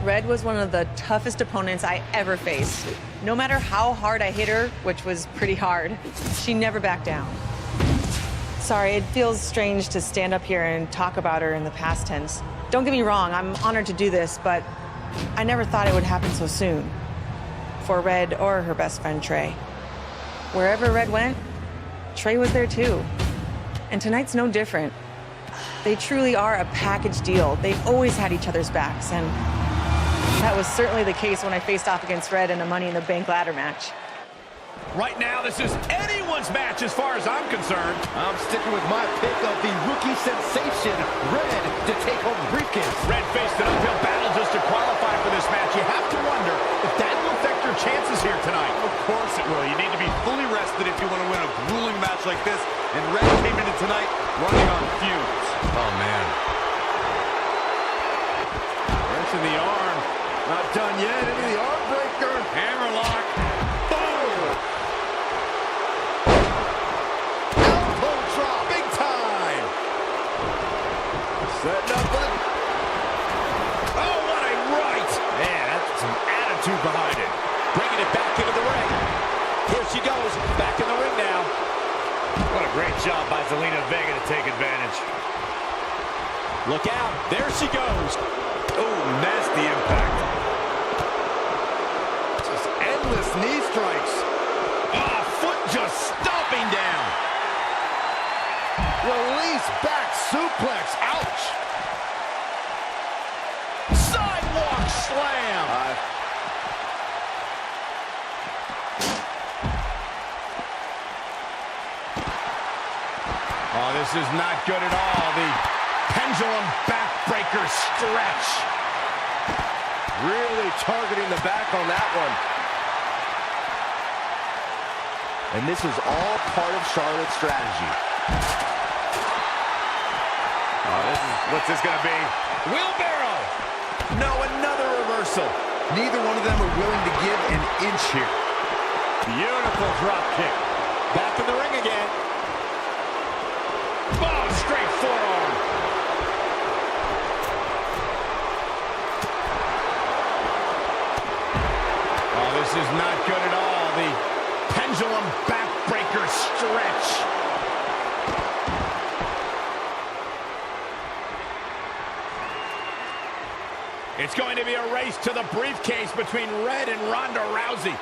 Red was one of the toughest opponents I ever faced. No matter how hard I hit her, which was pretty hard, she never backed down. Sorry, it feels strange to stand up here and talk about her in the past tense. Don't get me wrong, I'm honored to do this, but I never thought it would happen so soon. For Red or her best friend, Trey. Wherever Red went, Trey was there too. And tonight's no different. They truly are a package deal. They always had each other's backs, and that was certainly the case when I faced off against Red in a Money in the Bank ladder match. Right now, this is anyone's match as far as I'm concerned. I'm sticking with my pick of the rookie sensation, Red, to take home the briefcase. Red faced an uphill battle just to qualify for this match. You have to wonder if that will affect your chances here tonight. Of course it will. You need to be fully rested if you want to win a grueling match like this. And Red came into tonight running on fumes. Oh, man. Wrench in the arm. Not done yet. Into the arm breaker. Hammerlock. Boom. job by Zelina Vega to take advantage. Look out. There she goes. Oh, nasty impact. Just endless knee strikes. Ah, foot just stomping down. Release back suplex. Ouch. Sidewalk slam. Oh, this is not good at all. The pendulum backbreaker stretch. Really targeting the back on that one. And this is all part of Charlotte's strategy. What's this gonna be? Wheelbarrow. No, another reversal. Neither one of them are willing to give an inch here. Beautiful drop kick. Back in the ring again. Oh, straight forearm. Oh, this is not good at all. The pendulum backbreaker stretch. It's going to be a race to the briefcase between Red and Ronda Rousey.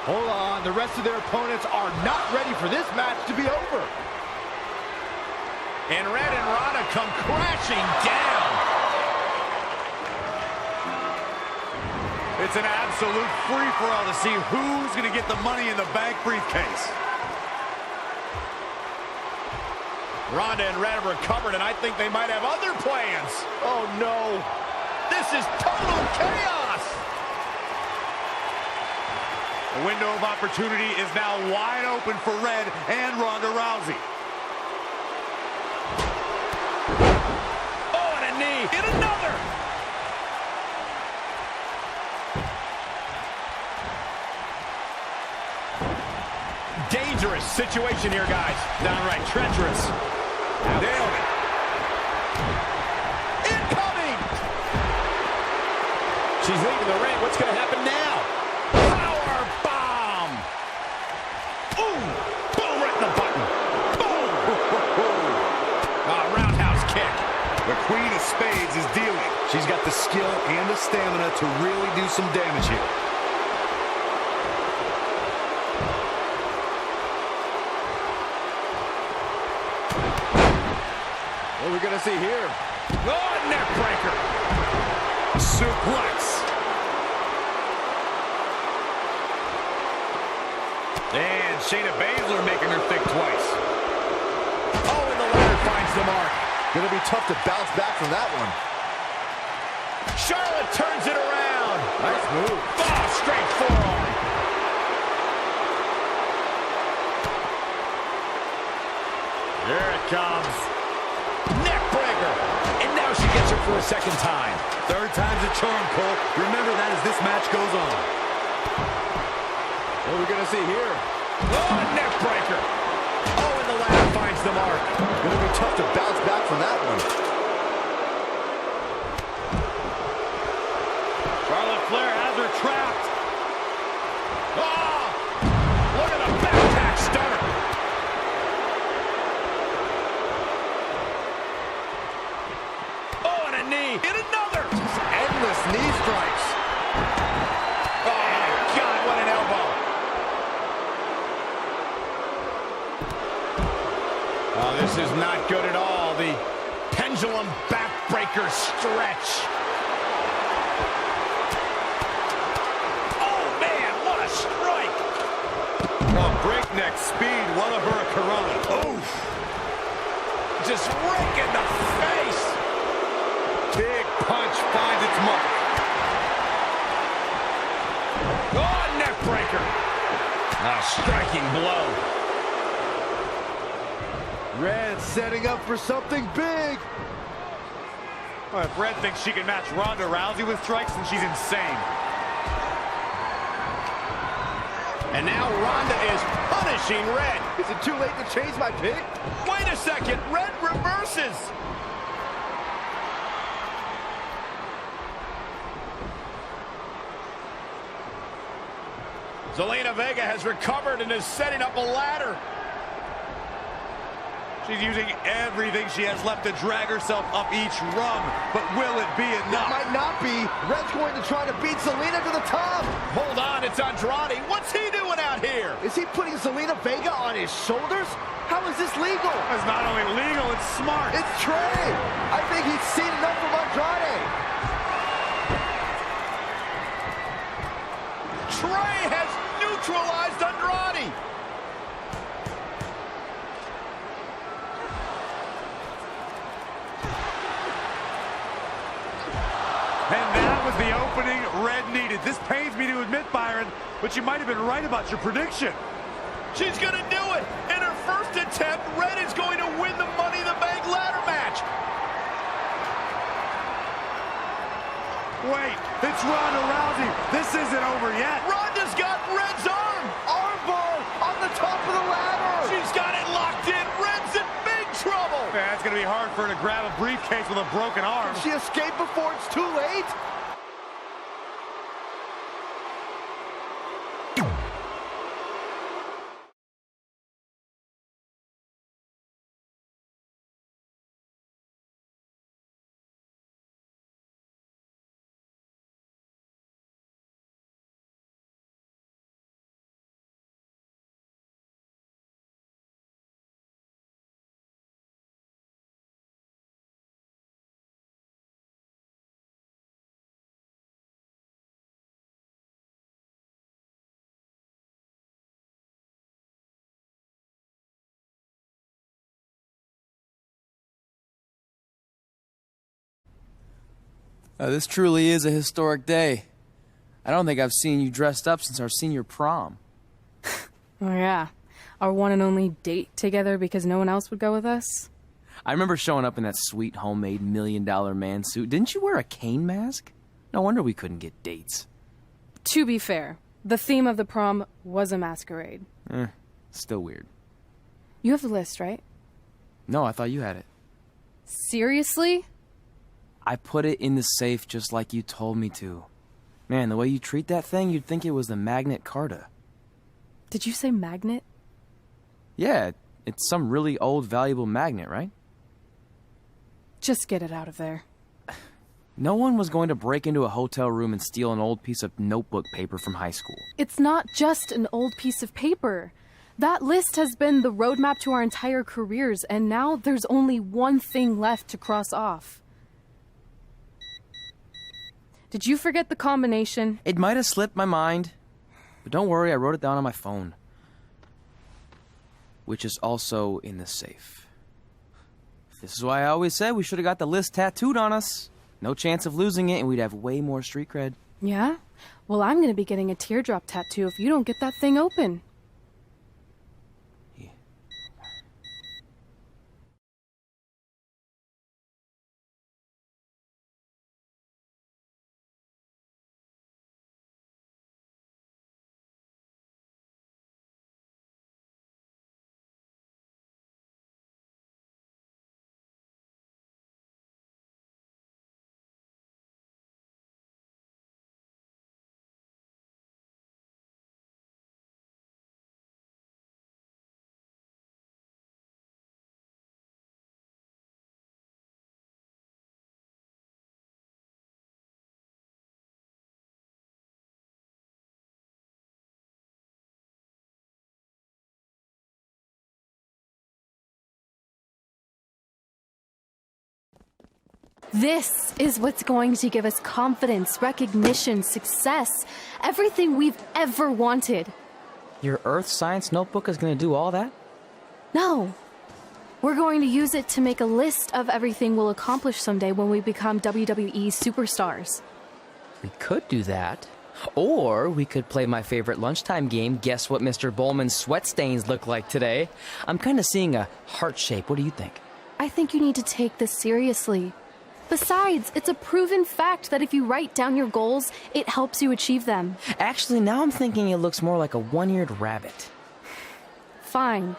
Hold on, the rest of their opponents are not ready for this match to be over. And Red and Ronda come crashing down. It's an absolute free-for-all to see who's going to get the Money in the Bank briefcase. Ronda and Red have recovered, and I think they might have other plans. Oh, no. This is total chaos. The window of opportunity is now wide open for Red and Ronda Rousey. Oh, and a knee. And another. Dangerous situation here, guys. Downright treacherous. Nailed it. Incoming! She's leaving the ring. What's going to happen now? Power bomb! Ooh! Boom, right in the button. Boom! Roundhouse kick. The Queen of Spades is dealing. She's got the skill and the stamina to really do some damage here. What are we going to see here? Oh, neck breaker. Suplex. And Shayna Baszler making her think twice. Oh, and the ladder finds the mark. Going to be tough to bounce back from that one. Charlotte turns it around. Nice move. Oh, straight forearm. Here it comes. Neck breaker. And now she gets her for a second time. Third time's a charm, Cole. Remember that as this match goes on. What are we going to see here? Oh, neck breaker. Oh, and the ladder finds the mark. Going to be tough to bounce back from that one. Charlotte Flair has her trapped. Oh, look at the back tack stunner. Oh, and a knee. And another. Endless knee strikes. Oh, my God, what an elbow. Oh, this is not good at all. The pendulum backbreaker stretch. Oh, man, what a strike. Oh, breakneck speed. What a hurricanrana. Oof. Just rake in the face. Big punch finds its mark. Oh, neck breaker. A striking blow. Red setting up for something big. Well, if Red thinks she can match Ronda Rousey with strikes, then she's insane. And now Ronda is punishing Red. Is it too late to change my pick? Wait a second, Red reverses. Zelina Vega has recovered and is setting up a ladder. She's using everything she has left to drag herself up each rung, but will it be enough? It might not be. Red's going to try to beat Zelina to the top. Hold on, it's Andrade. What's he doing out here? Is he putting Zelina Vega on his shoulders? How is this legal? It's not only legal, it's smart. It's Trey. I think he's seen enough from Andrade. Trey has neutralized Andrade. And that was the opening Red needed. This pains me to admit, Byron, but you might have been right about your prediction. She's going to do it. In her first attempt, Red is going to win the Money in the Bank ladder match. Wait, it's Ronda Rousey. This isn't over yet. Ronda's got Red's arm. Armbar on the top of the ladder. She's got it locked in. Red's in big trouble. Yeah, it's going to be hard for her to grab a briefcase with a broken arm. She escaped before it's too late. This truly is a historic day. I don't think I've seen you dressed up since our senior prom. Oh yeah, our one and only date together because no one else would go with us. I remember showing up in that sweet homemade $1 million man suit. Didn't you wear a cane mask? No wonder we couldn't get dates. To be fair, the theme of the prom was a masquerade. Still weird. You have the list, right? No, I thought you had it. Seriously? I put it in the safe just like you told me to. Man, the way you treat that thing, you'd think it was the Magnet Carta. Did you say magnet? Yeah, it's some really old, valuable magnet, right? Just get it out of there. No one was going to break into a hotel room and steal an old piece of notebook paper from high school. It's not just an old piece of paper. That list has been the roadmap to our entire careers, and now there's only one thing left to cross off. Did you forget the combination? It might have slipped my mind, but don't worry, I wrote it down on my phone. Which is also in the safe. This is why I always said we should have got the list tattooed on us. No chance of losing it, and we'd have way more street cred. Yeah? Well, I'm gonna be getting a teardrop tattoo if you don't get that thing open. This is what's going to give us confidence, recognition, success, everything we've ever wanted. Your Earth Science notebook is going to do all that? No. We're going to use it to make a list of everything we'll accomplish someday when we become WWE superstars. We could do that. Or we could play my favorite lunchtime game, Guess What Mr. Bowman's Sweat Stains Look Like Today. I'm kind of seeing a heart shape. What do you think? I think you need to take this seriously. Besides, it's a proven fact that if you write down your goals, it helps you achieve them. Actually, now I'm thinking it looks more like a one-eared rabbit. Fine.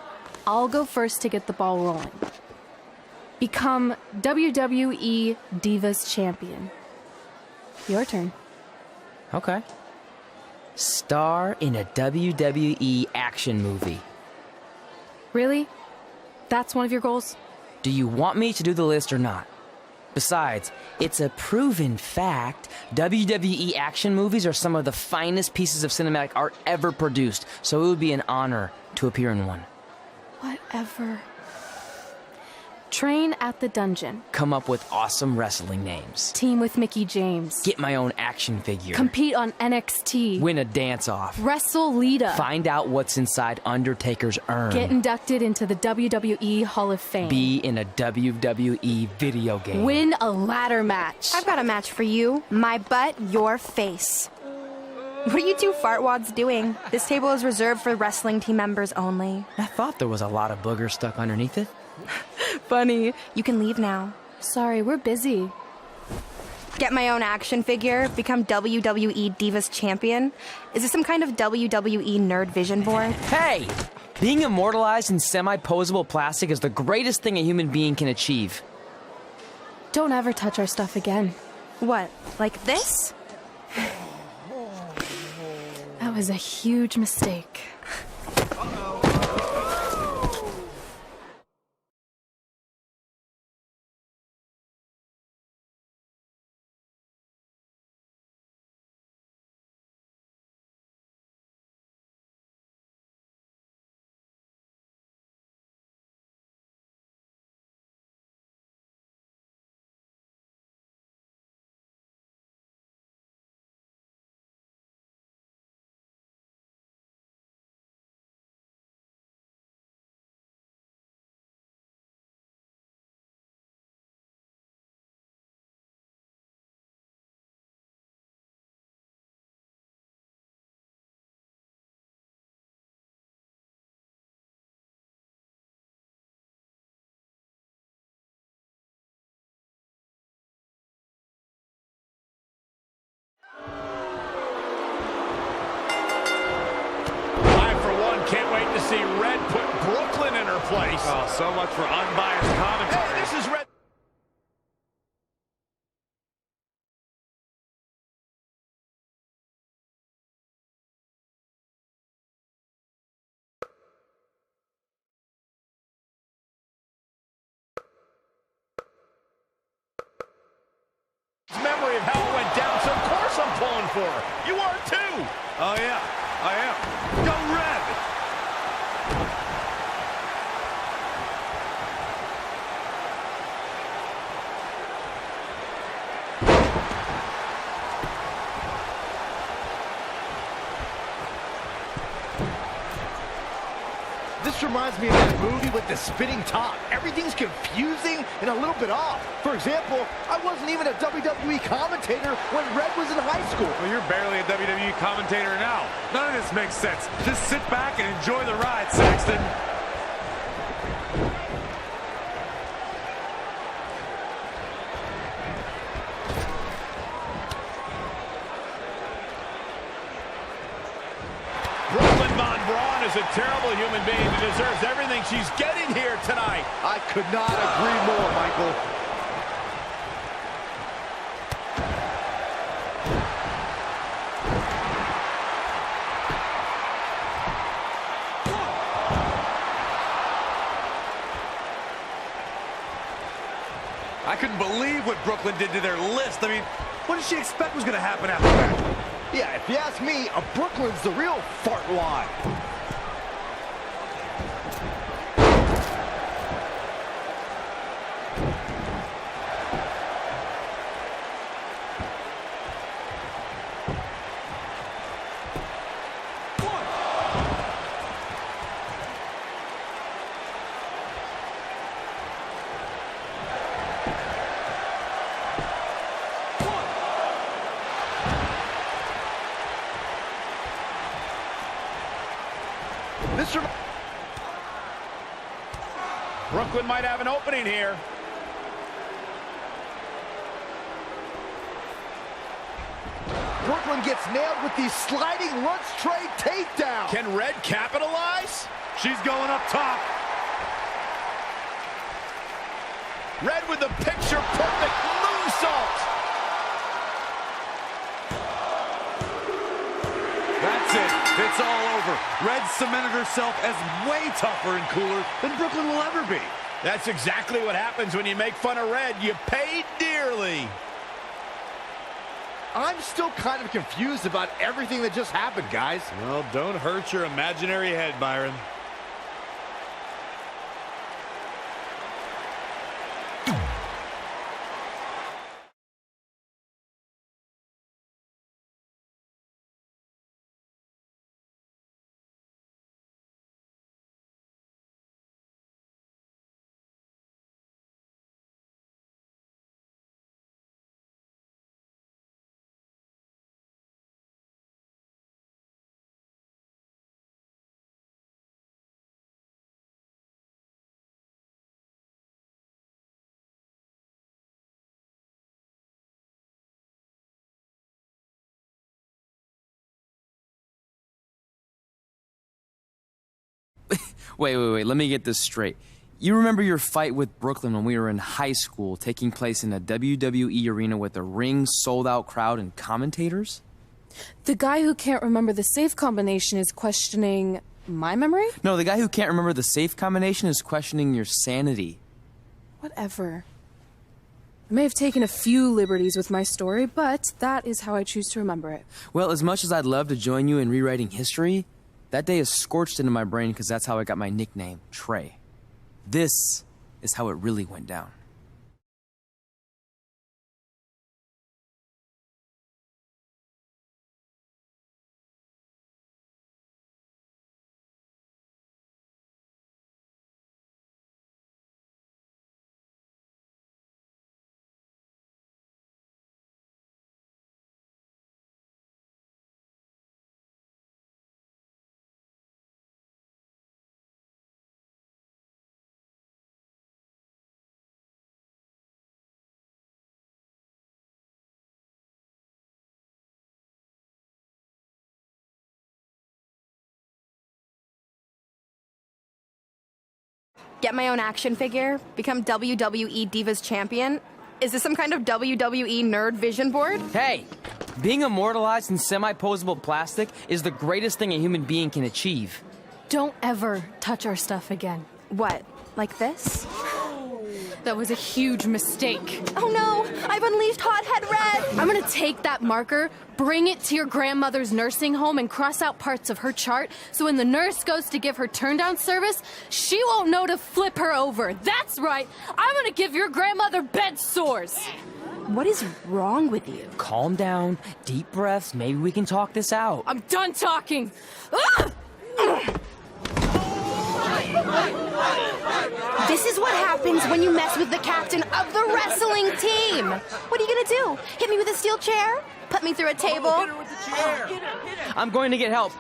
I'll go first to get the ball rolling. Become WWE Divas Champion. Your turn. Okay. Star in a WWE action movie. Really? That's one of your goals? Do you want me to do the list or not? Besides, it's a proven fact, WWE action movies are some of the finest pieces of cinematic art ever produced, so it would be an honor to appear in one. Whatever. Train at the dungeon. Come up with awesome wrestling names. Team with Mickey James. Get my own action figure. Compete on NXT. Win a dance-off. Wrestle Lita. Find out what's inside Undertaker's urn. Get inducted into the WWE Hall of Fame. Be in a WWE video game. Win a ladder match. I've got a match for you. My butt, your face. What are you two fartwads doing? This table is reserved for wrestling team members only. I thought there was a lot of boogers stuck underneath it. Funny. You can leave now. Sorry, we're busy. Get my own action figure, become WWE Divas Champion. Is this some kind of WWE nerd vision board? Hey! Being immortalized in semi-posable plastic is the greatest thing a human being can achieve. Don't ever touch our stuff again. What, like this? That was a huge mistake. Can't wait to see Red put Brooklyn in her place. Oh, so much for unbiased commentary. Hey, this is Red. Memory of how it went down, so of course I'm pulling for her. You are too. Oh, yeah, I am. Go Red! This reminds me of that movie with the spinning top. Everything's confusing and a little bit off. For example, I wasn't even a WWE commentator when Red was in high school. Well, you're barely a WWE commentator now. None of this makes sense. Just sit back and enjoy the ride, Saxton. Is a terrible human being who deserves everything she's getting here tonight. I could not agree more, Michael. I couldn't believe what Brooklyn did to their list. I mean, what did she expect was going to happen after that? Yeah, if you ask me, Brooklyn's the real fart wad. Brooklyn might have an opening here. Brooklyn gets nailed with the sliding lunch tray takedown. Can Red capitalize? She's going up top. Red with the picture-perfect moonsault. it's all over. Red cemented herself as way tougher and cooler than Brooklyn will ever be. That's exactly what happens when you make fun of Red. You pay dearly. I'm still kind of confused about everything that just happened, guys. Well, don't hurt your imaginary head, Byron. Wait, let me get this straight. You remember your fight with Brooklyn when we were in high school, taking place in a WWE arena with a ring, sold-out crowd, and commentators? The guy who can't remember the safe combination is questioning my memory? No, the guy who can't remember the safe combination is questioning your sanity. Whatever. I may have taken a few liberties with my story, but that is how I choose to remember it. Well, as much as I'd love to join you in rewriting history, that day is scorched into my brain because that's how I got my nickname, Trey. This is how it really went down. Get my own action figure? Become WWE Divas Champion? Is this some kind of WWE nerd vision board? Hey, being immortalized in semi-posable plastic is the greatest thing a human being can achieve. Don't ever touch our stuff again. What, like this? That was a huge mistake. Oh no, I've unleashed Hothead Red! I'm gonna take that marker, bring it to your grandmother's nursing home, and cross out parts of her chart so when the nurse goes to give her turn-down service, she won't know to flip her over. That's right! I'm gonna give your grandmother bed sores! What is wrong with you? Calm down, deep breaths, maybe we can talk this out. I'm done talking! Ah! This is what happens when you mess with the captain of the wrestling team! What are you gonna do? Hit me with a steel chair? Put me through a table? I'm going to get help.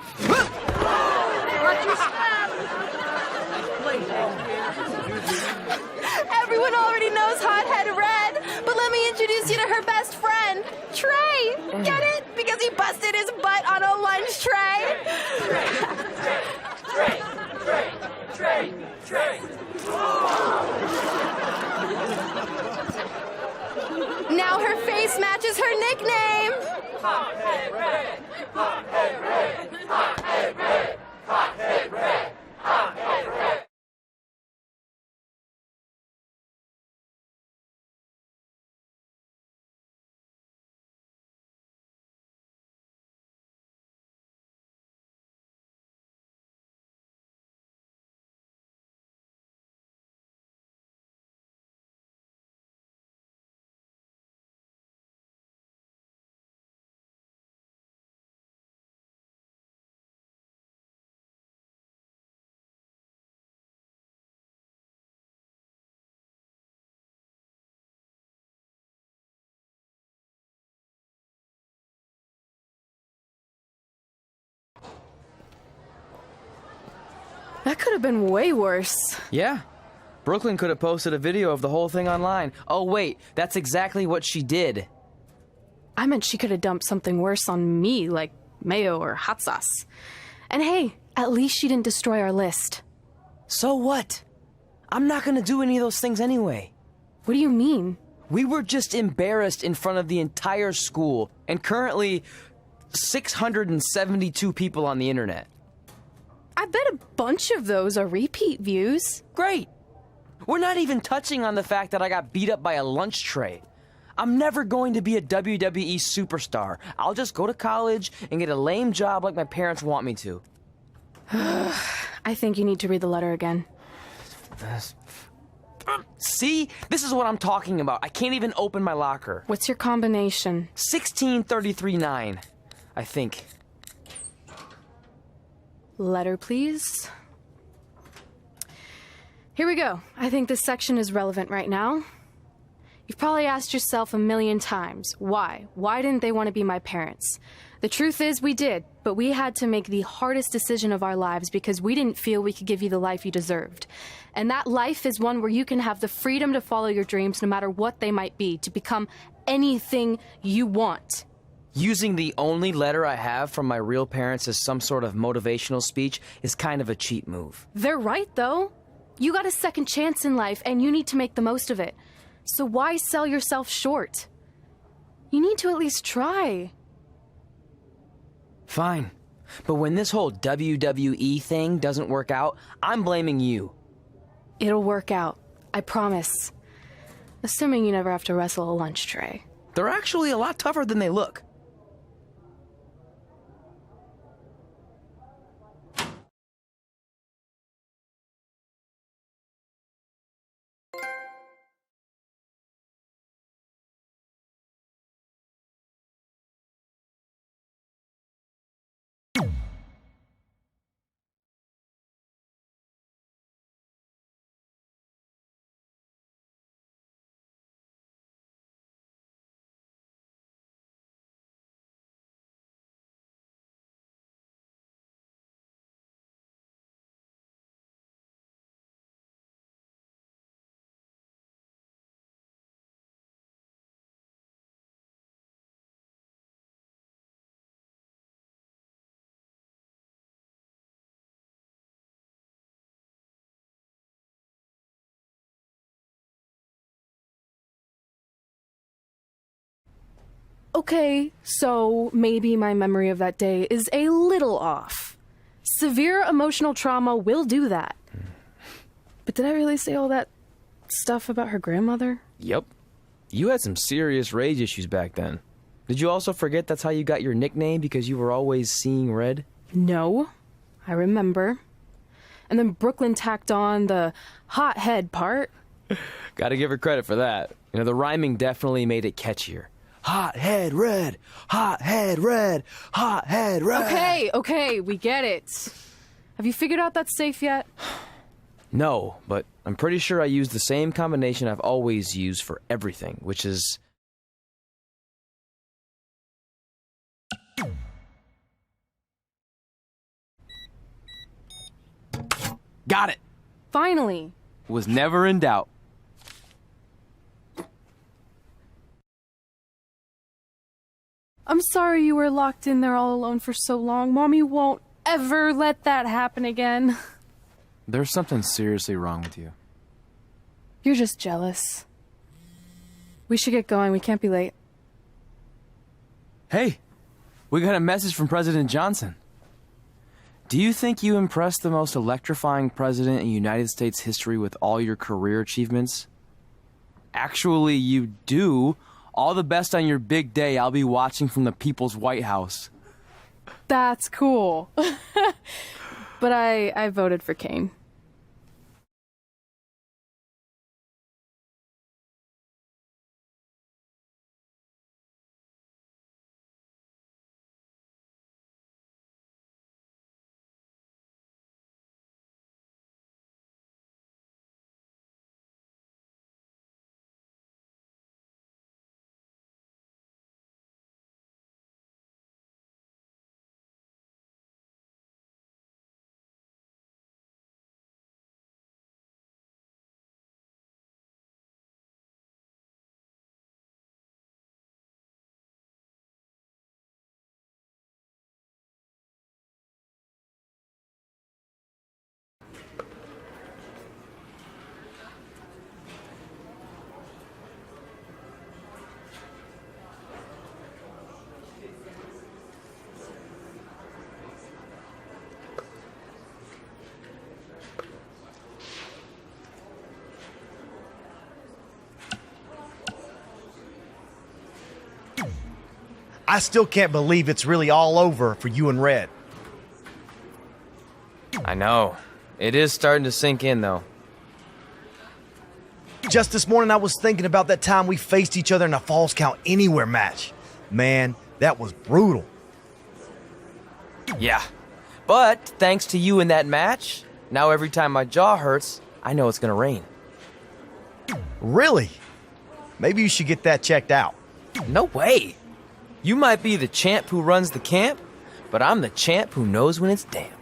Everyone already knows Hothead Red, but let me introduce you to her best friend, Trey. Get it? Because he busted his butt on a lunch tray. Now her face matches her nickname. Hothead Red! Hothead Red! Hothead Red! Hothead Red! Hothead Red! That could have been way worse. Yeah. Brooklyn could have posted a video of the whole thing online. Oh, wait, that's exactly what she did. I meant she could have dumped something worse on me, like mayo or hot sauce. And hey, at least she didn't destroy our list. So what? I'm not gonna do any of those things anyway. What do you mean? We were just embarrassed in front of the entire school, and currently, 672 people on the internet. I bet a bunch of those are repeat views. Great. We're not even touching on the fact that I got beat up by a lunch tray. I'm never going to be a WWE superstar. I'll just go to college and get a lame job like my parents want me to. I think you need to read the letter again. See? This is what I'm talking about. I can't even open my locker. What's your combination? 1633-9, I think. Letter, please. Here we go. I think this section is relevant right now. You've probably asked yourself a million times, why? Why didn't they want to be my parents? The truth is we did, but we had to make the hardest decision of our lives because we didn't feel we could give you the life you deserved. And that life is one where you can have the freedom to follow your dreams no matter what they might be, to become anything you want. Using the only letter I have from my real parents as some sort of motivational speech is kind of a cheap move. They're right, though. You got a second chance in life, and you need to make the most of it. So why sell yourself short? You need to at least try. Fine. But when this whole WWE thing doesn't work out, I'm blaming you. It'll work out. I promise. Assuming you never have to wrestle a lunch tray. They're actually a lot tougher than they look. Okay, so maybe my memory of that day is a little off. Severe emotional trauma will do that. But did I really say all that stuff about her grandmother? Yep. You had some serious rage issues back then. Did you also forget that's how you got your nickname because you were always seeing red? No, I remember. And then Brooklyn tacked on the hot head part. Gotta give her credit for that. You know, the rhyming definitely made it catchier. Hot head red, hot head red, hot head red. Okay, we get it. Have you figured out that safe yet? No, but I'm pretty sure I used the same combination I've always used for everything, which is... Got it! Finally. Was never in doubt. I'm sorry you were locked in there all alone for so long. Mommy won't ever let that happen again. There's something seriously wrong with you. You're just jealous. We should get going. We can't be late. Hey, we got a message from President Johnson. Do you think you impressed the most electrifying president in United States history with all your career achievements? Actually, you do. All the best on your big day. I'll be watching from the People's White House. That's cool. But I voted for Kane. I still can't believe it's really all over for you and Red. I know. It is starting to sink in, though. Just this morning, I was thinking about that time we faced each other in a Falls Count Anywhere match. Man, that was brutal. Yeah. But thanks to you in that match, now every time my jaw hurts, I know it's gonna rain. Really? Maybe you should get that checked out. No way. You might be the champ who runs the camp, but I'm the champ who knows when it's damp.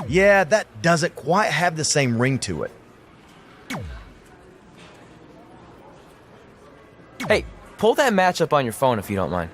Yeah, that doesn't quite have the same ring to it. Hey, pull that match up on your phone if you don't mind.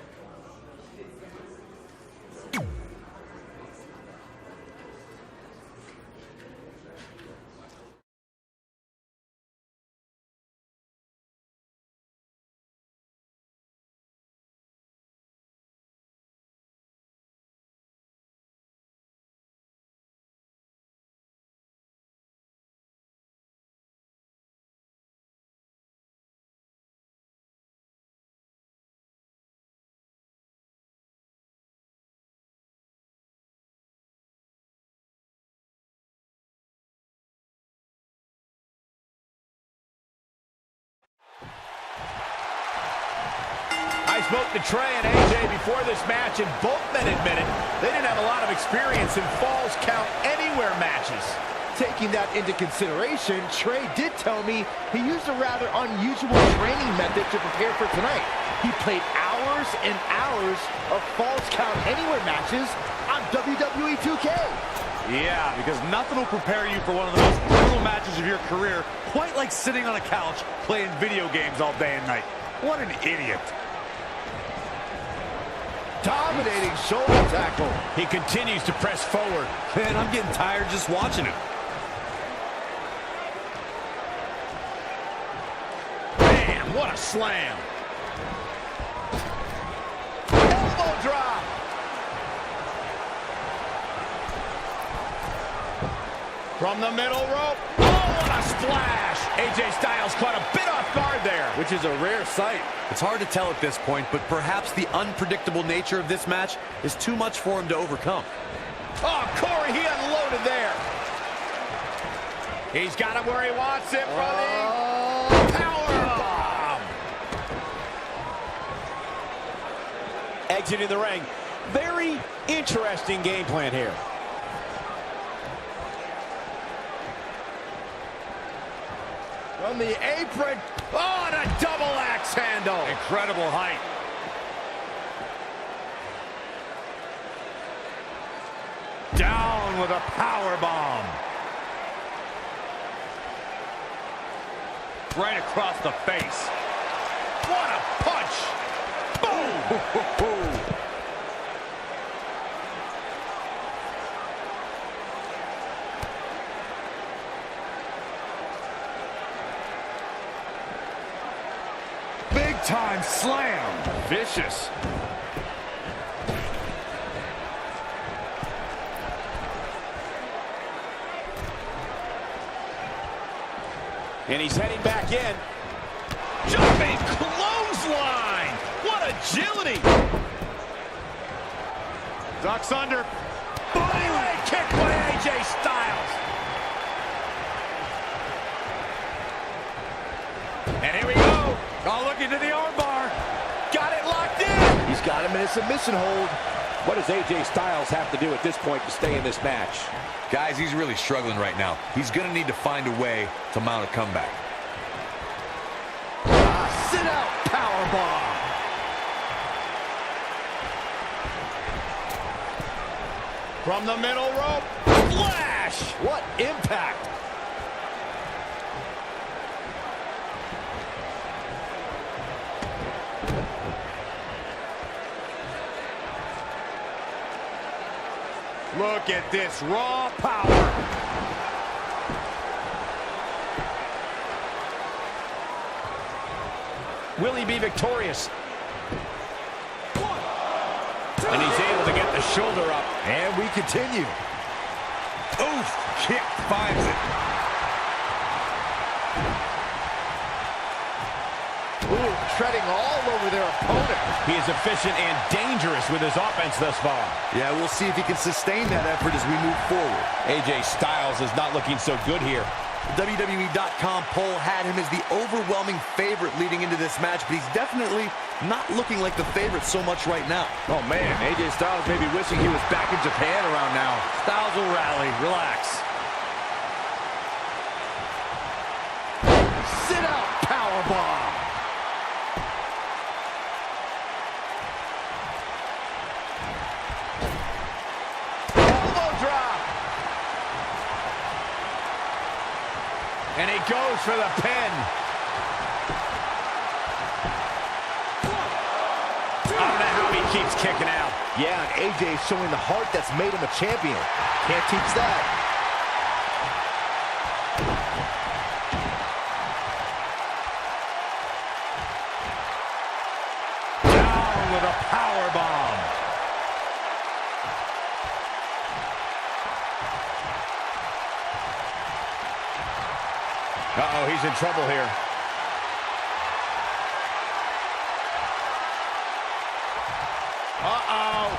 I spoke to Trey and AJ before this match, and both men admitted they didn't have a lot of experience in Falls Count Anywhere matches. Taking that into consideration, Trey did tell me he used a rather unusual training method to prepare for tonight. He played hours and hours of Falls Count Anywhere matches on WWE 2K. Yeah, because nothing will prepare you for one of the most brutal matches of your career, quite like sitting on a couch playing video games all day and night. What an idiot. Dominating shoulder tackle. He continues to press forward. Man, I'm getting tired just watching it. Man, what a slam. Elbow drop. From the middle rope. Oh, what a splash. AJ Styles caught a bit off guard there. Which is a rare sight. It's hard to tell at this point, but perhaps the unpredictable nature of this match is too much for him to overcome. Oh, Corey, he unloaded there. He's got him where he wants it, brother. Powerbomb. Exiting the ring. Very interesting game plan here. From the apron. Oh, and a double axe handle. Incredible height. Down with a power bomb. Right across the face. What a punch. Boom. Big time slam. Vicious. And he's heading back in. Jumping clothesline. What agility. Ducks under. Bodyweight kick by AJ Styles. And here we go. Oh, look into the armbar. Got it locked in. He's got him in a submission hold. What does AJ Styles have to do at this point to stay in this match? Guys, he's really struggling right now. He's going to need to find a way to mount a comeback. Sit out powerbomb. From the middle rope. Splash. What impact. Look at this raw power. Will he be victorious? And he's able to get the shoulder up. And we continue. Oof! Kick finds it. Ooh, treading all over their opponent. He is efficient and dangerous with his offense thus far. Yeah, we'll see if he can sustain that effort as we move forward. AJ Styles is not looking so good here. The WWE.com poll had him as the overwhelming favorite leading into this match, but he's definitely not looking like the favorite so much right now. Oh, man, AJ Styles may be wishing he was back in Japan around now. Styles will rally. Relax. Sit out powerbomb. Elbow drop. And he goes for the pin. I don't know how he keeps kicking out. Yeah, and AJ showing the heart that's made him a champion. Can't teach that. Down with a power bomb. Uh-oh, he's in trouble here. Uh-oh.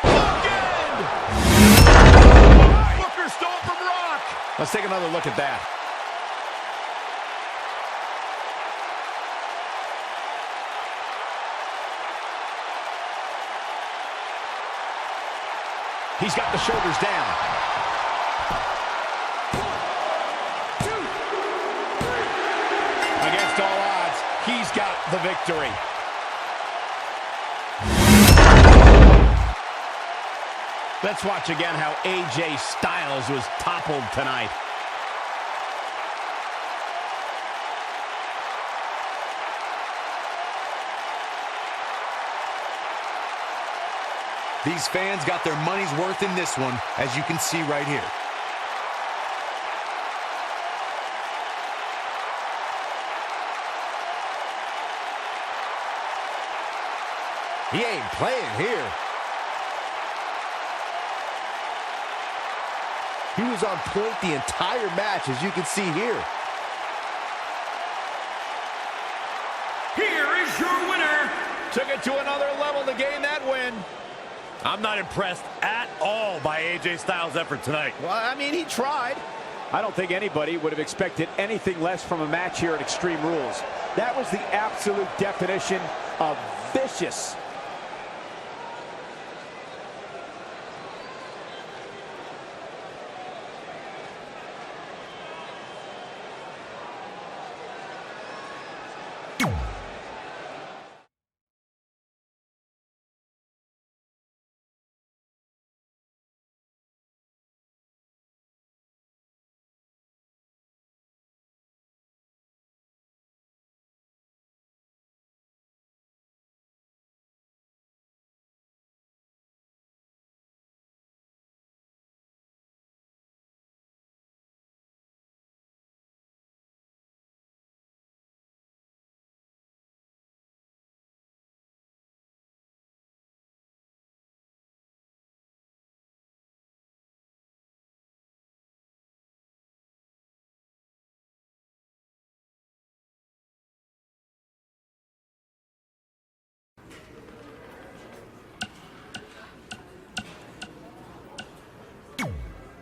Again! Booker stole from Rock. Let's take another look at that. He's got the shoulders down. Against all odds, he's got the victory. Let's watch again how AJ Styles was toppled tonight. These fans got their money's worth in this one, as you can see right here. He ain't playing here. He was on point the entire match, as you can see here. Here is your winner. Took it to another level to gain that win. I'm not impressed at all by AJ Styles' effort tonight. Well, I mean, he tried. I don't think anybody would have expected anything less from a match here at Extreme Rules. That was the absolute definition of vicious.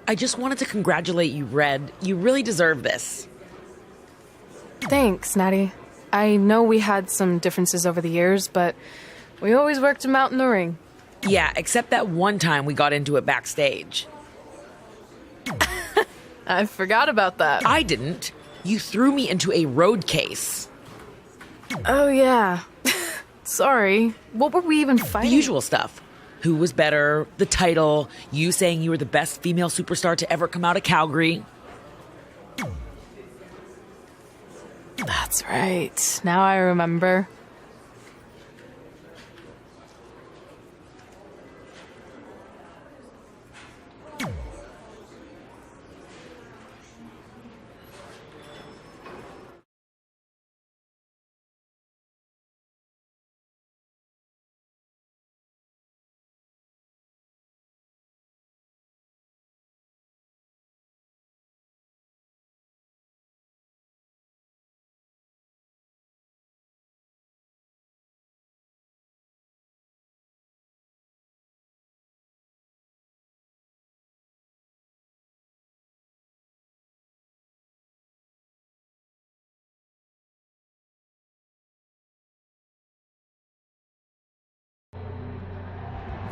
I just wanted to congratulate you, Red. You really deserve this. Thanks, Natty. I know we had some differences over the years, but we always worked them out in the ring. Yeah, except that one time we got into it backstage. I forgot about that. I didn't. You threw me into a road case. Oh, yeah. Sorry. What were we even fighting? The usual stuff. Who was better, the title, you saying you were the best female superstar to ever come out of Calgary. That's right. Now I remember.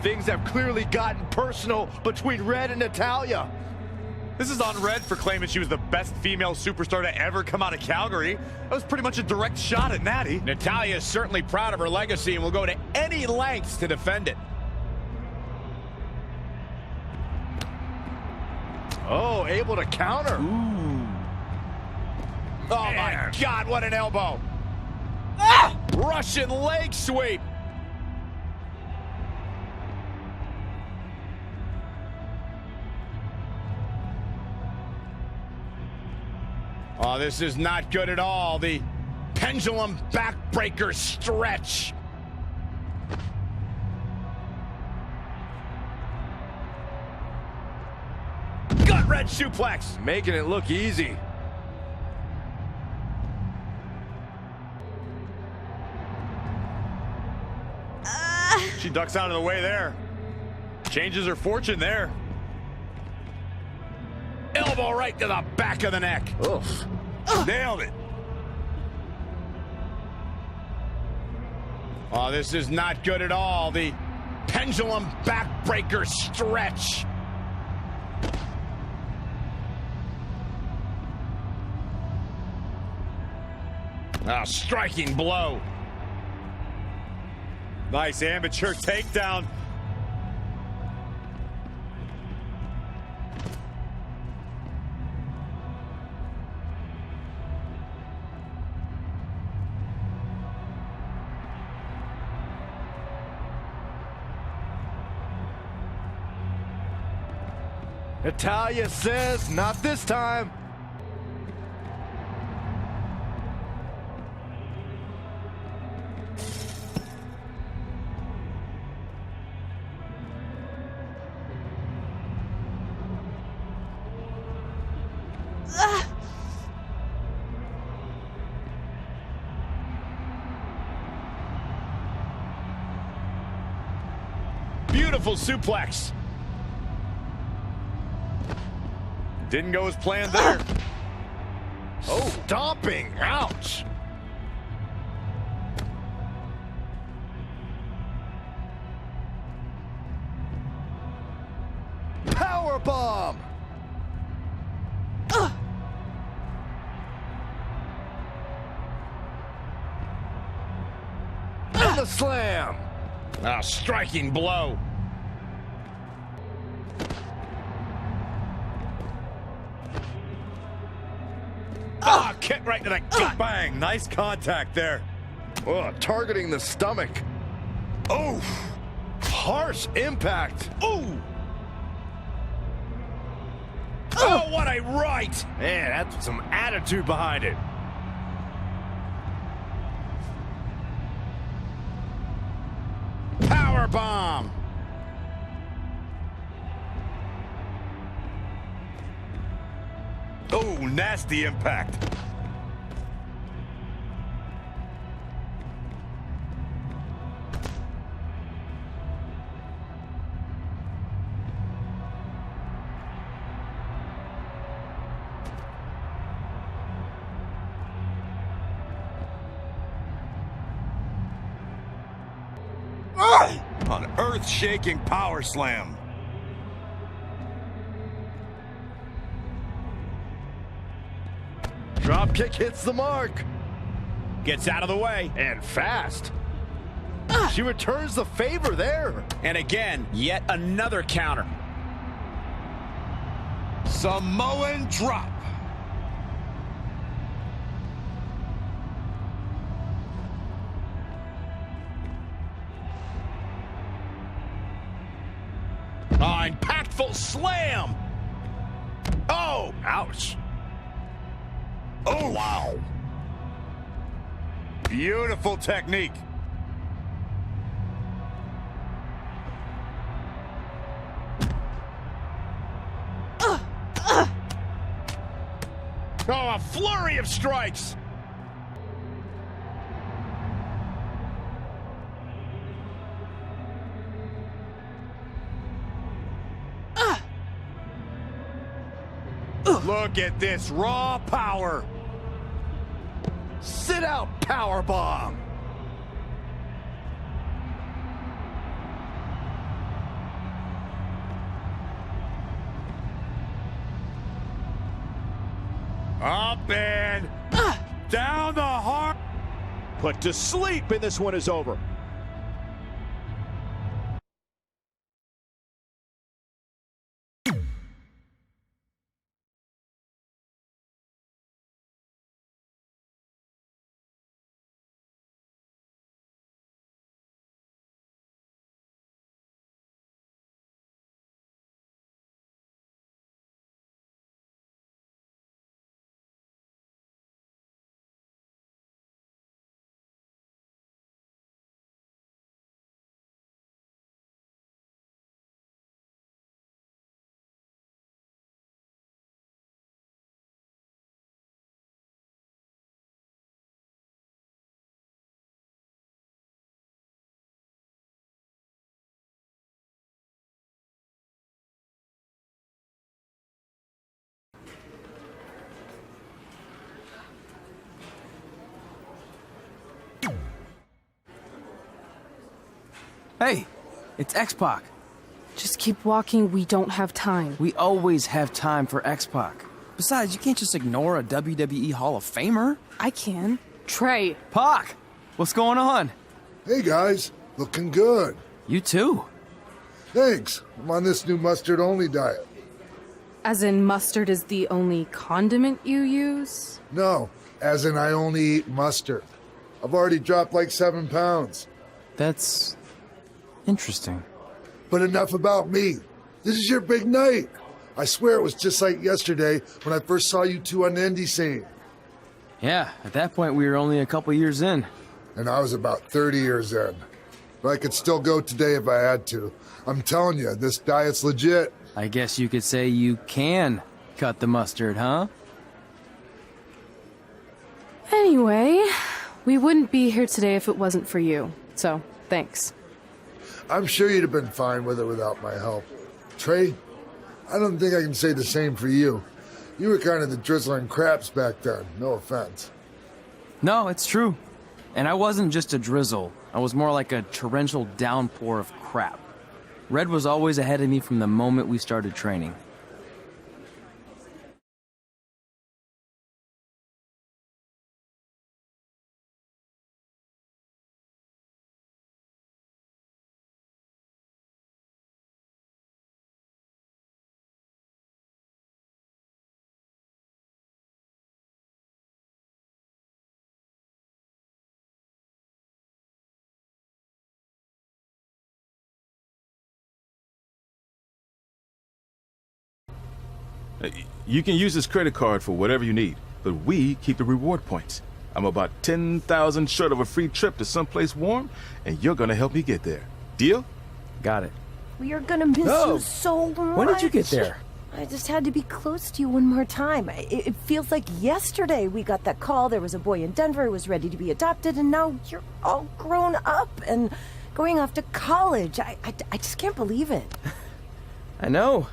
Things have clearly gotten personal between Red and Natalya. This is on Red for claiming she was the best female superstar to ever come out of Calgary. That was pretty much a direct shot at Natty. Natalya is certainly proud of her legacy and will go to any lengths to defend it. Oh, able to counter. Ooh. Oh, my God, what an elbow. Ah! Russian leg sweep. Oh, this is not good at all. The pendulum backbreaker stretch. Gut wrench suplex. Making it look easy. She ducks out of the way there. Changes her fortune there. Elbow right to the back of the neck. Oof. Nailed it. Oh, this is not good at all. The pendulum backbreaker stretch. A striking blow. Nice amateur takedown. Natalya says, not this time. Beautiful suplex. Didn't go as planned there. Oh, stomping. Ouch. Power bomb. And the slam. A striking blow. Ah, oh, kick right to the gut. Bang, nice contact there. Oh, targeting the stomach. Oh, harsh impact. Ooh. Oh, what a right. Man, that's some attitude behind it. Power bomb. Oh, nasty impact. An earth-shaking power slam. Drop kick hits the mark. Gets out of the way. And fast. She returns the favor there. And again, yet another counter. Samoan drop. Oh, impactful slam. Oh, ouch. Oh, wow. Beautiful technique. Oh, a flurry of strikes. Look at this raw power. Sit out power bomb. Up and down the heart. Put to sleep, and this one is over. Hey, it's X-Pac. Just keep walking, we don't have time. We always have time for X-Pac. Besides, you can't just ignore a WWE Hall of Famer. I can. Trey. Pac, what's going on? Hey guys, looking good. You too. Thanks. I'm on this new mustard-only diet. As in mustard is the only condiment you use? No, as in I only eat mustard. I've already dropped like 7 pounds. That's interesting. But enough about me. This is your big night. I swear it was just like yesterday when I first saw you two on the indie scene. Yeah, at that point we were only a couple years in. And I was about 30 years in. But I could still go today if I had to. I'm telling you, this diet's legit. I guess you could say you can cut the mustard, huh? Anyway, we wouldn't be here today if it wasn't for you. So, thanks. I'm sure you'd have been fine with it without my help. Trey, I don't think I can say the same for you. You were kind of the drizzling craps back then, no offense. No, it's true. And I wasn't just a drizzle. I was more like a torrential downpour of crap. Red was always ahead of me from the moment we started training. You can use this credit card for whatever you need, but we keep the reward points. I'm about 10,000 short of a free trip to someplace warm, and you're gonna help me get there. Deal? Got it. We are gonna miss you so much. When did you get there? I just had to be close to you one more time. It feels like yesterday we got that call. There was a boy in Denver who was ready to be adopted, and now you're all grown up and going off to college. I just can't believe it. I know.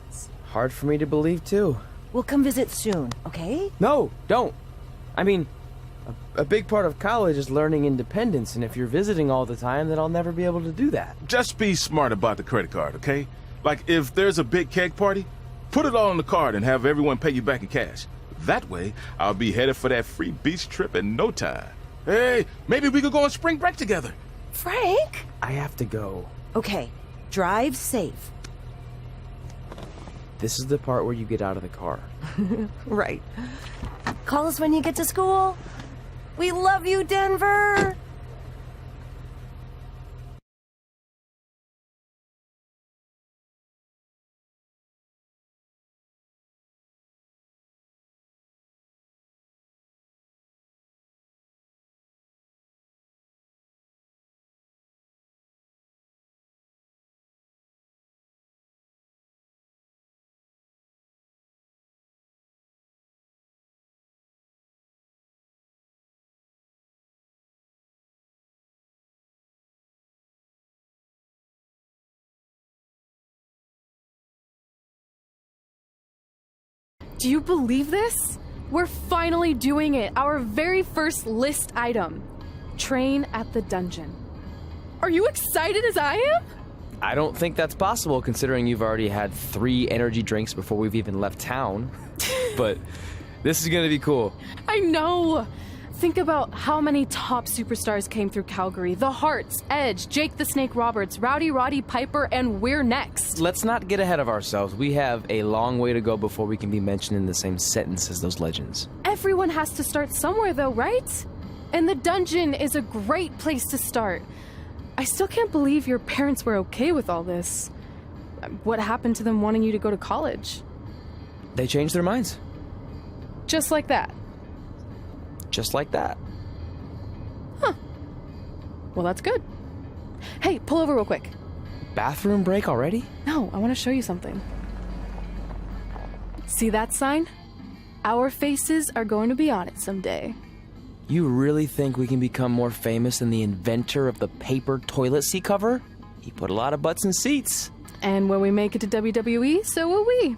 It's hard for me to believe, too. We'll come visit soon, okay? No, don't. I mean, a big part of college is learning independence, and if you're visiting all the time, then I'll never be able to do that. Just be smart about the credit card, okay? Like, if there's a big keg party, put it all on the card and have everyone pay you back in cash. That way, I'll be headed for that free beach trip in no time. Hey, maybe we could go on spring break together. Frank? I have to go. Okay, drive safe. This is the part where you get out of the car. Right. Call us when you get to school. We love you, Denver! Do you believe this? We're finally doing it. Our very first list item. Train at the dungeon. Are you excited as I am? I don't think that's possible, considering you've already had 3 energy drinks before we've even left town. But This is gonna be cool. I know. Think about how many top superstars came through Calgary. The Hearts, Edge, Jake the Snake Roberts, Rowdy Roddy Piper, and we're next. Let's not get ahead of ourselves. We have a long way to go before we can be mentioned in the same sentence as those legends. Everyone has to start somewhere though, right? And the dungeon is a great place to start. I still can't believe your parents were okay with all this. What happened to them wanting you to go to college? They changed their minds. Just like that. Just like that. Huh. Well, that's good. Hey, pull over real quick. Bathroom break already? No, I want to show you something. See that sign? Our faces are going to be on it someday. You really think we can become more famous than the inventor of the paper toilet seat cover? He put a lot of butts in seats. And when we make it to WWE, so will we.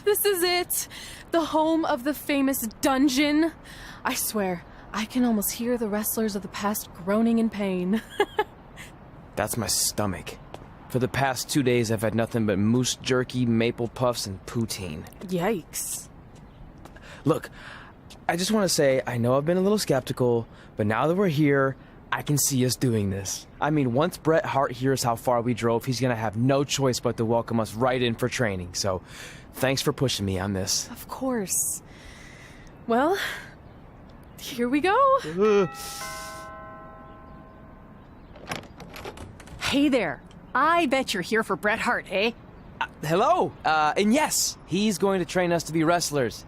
This is it. The home of the famous dungeon. I swear, I can almost hear the wrestlers of the past groaning in pain. That's my stomach. For the past 2 days, I've had nothing but moose jerky, maple puffs, and poutine. Yikes. Look, I just want to say, I know I've been a little skeptical, but now that we're here, I can see us doing this. I mean, once Bret Hart hears how far we drove, he's gonna have no choice but to welcome us right in for training. So, thanks for pushing me on this. Of course. Well, here we go. Hey there. I bet you're here for Bret Hart, eh? Hello, and yes, he's going to train us to be wrestlers.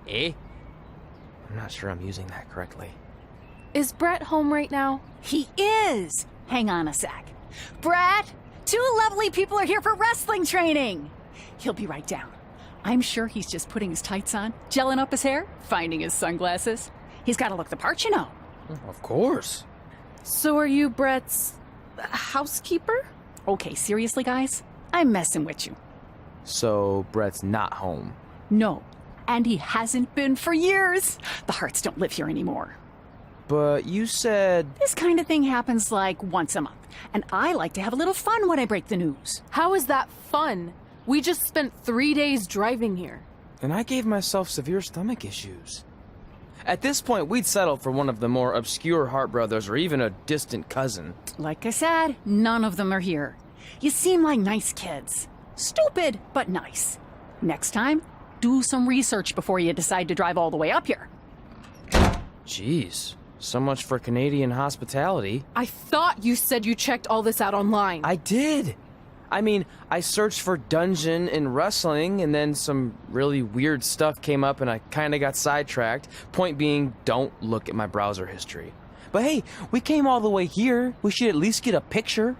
Eh? I'm not sure I'm using that correctly. Is Bret home right now? He is. Hang on a sec. Bret, 2 lovely people are here for wrestling training. He'll be right down. I'm sure he's just putting his tights on, gelling up his hair, finding his sunglasses. He's got to look the part, you know. Of course. So are you Bret's housekeeper? Okay, seriously, guys? I'm messing with you. So, Bret's not home. No, and he hasn't been for years. The Harts don't live here anymore. But you said... This kind of thing happens like once a month, and I like to have a little fun when I break the news. How is that fun? We just spent 3 days driving here. And I gave myself severe stomach issues. At this point, we'd settle for one of the more obscure Hart brothers or even a distant cousin. Like I said, none of them are here. You seem like nice kids. Stupid, but nice. Next time, do some research before you decide to drive all the way up here. Jeez, so much for Canadian hospitality. I thought you said you checked all this out online. I did. I mean, I searched for dungeon in wrestling, and then some really weird stuff came up, and I kind of got sidetracked. Point being, don't look at my browser history. But hey, we came all the way here. We should at least get a picture.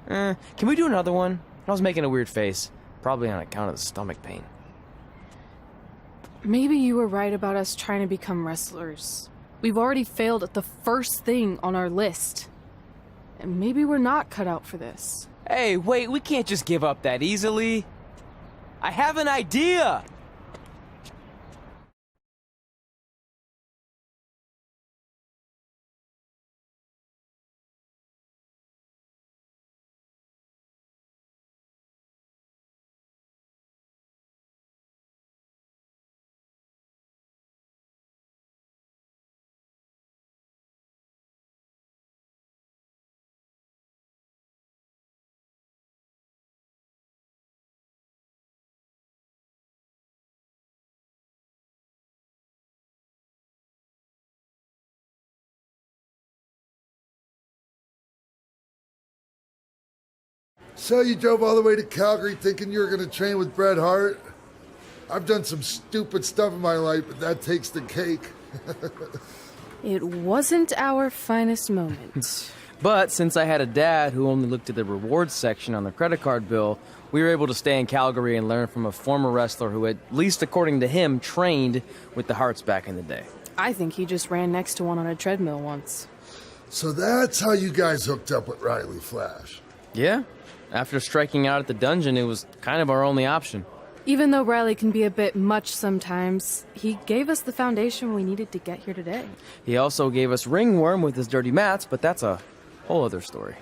Can we do another one? I was making a weird face. Probably on account of the stomach pain. Maybe you were right about us trying to become wrestlers. We've already failed at the first thing on our list. And maybe we're not cut out for this. Hey, wait, we can't just give up that easily. I have an idea! So you drove all the way to Calgary thinking you were going to train with Bret Hart? I've done some stupid stuff in my life, but that takes the cake. It wasn't our finest moment. But since I had a dad who only looked at the rewards section on the credit card bill, we were able to stay in Calgary and learn from a former wrestler who, at least according to him, trained with the Harts back in the day. I think he just ran next to one on a treadmill once. So that's how you guys hooked up with Riley Flash. Yeah. After striking out at the dungeon, it was kind of our only option. Even though Riley can be a bit much sometimes, he gave us the foundation we needed to get here today. He also gave us ringworm with his dirty mats, but that's a whole other story.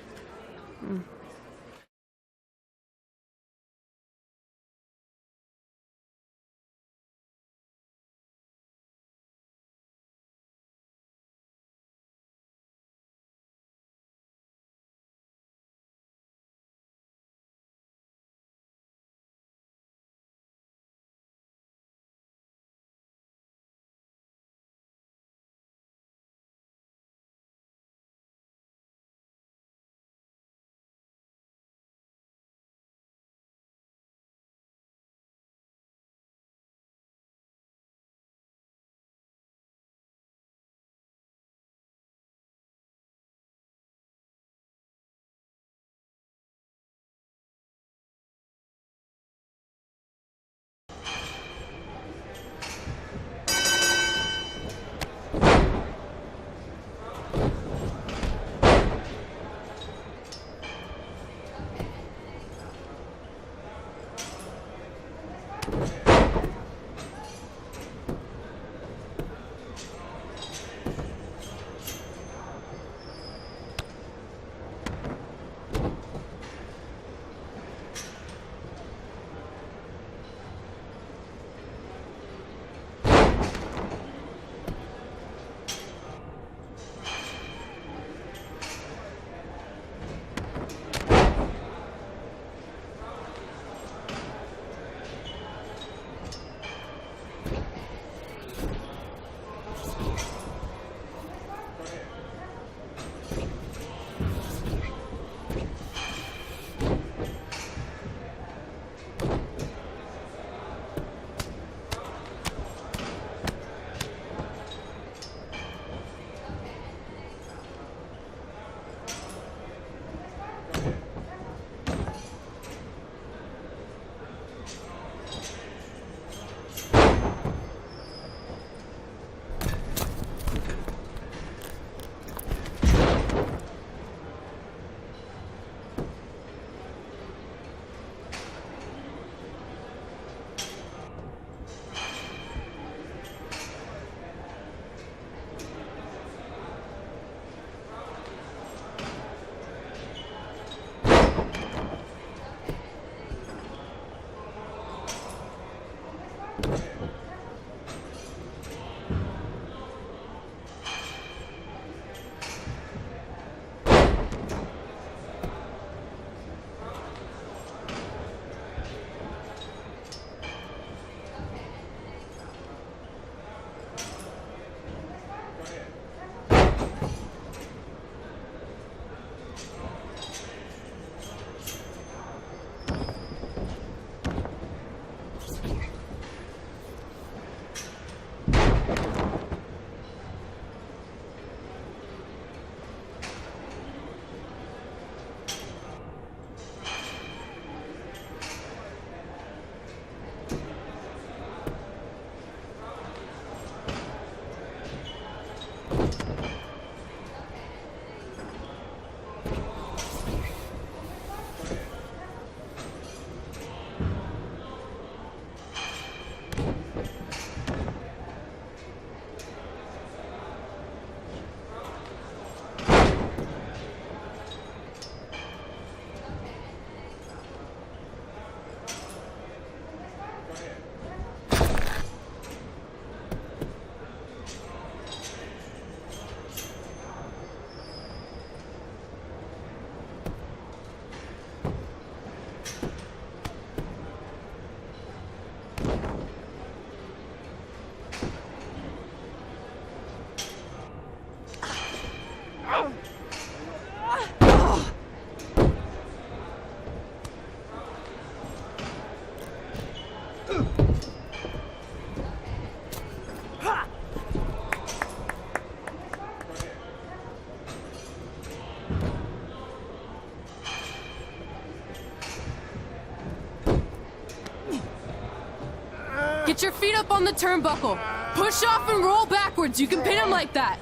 Get your feet up on the turnbuckle. Push off and roll backwards. You can pin him like that.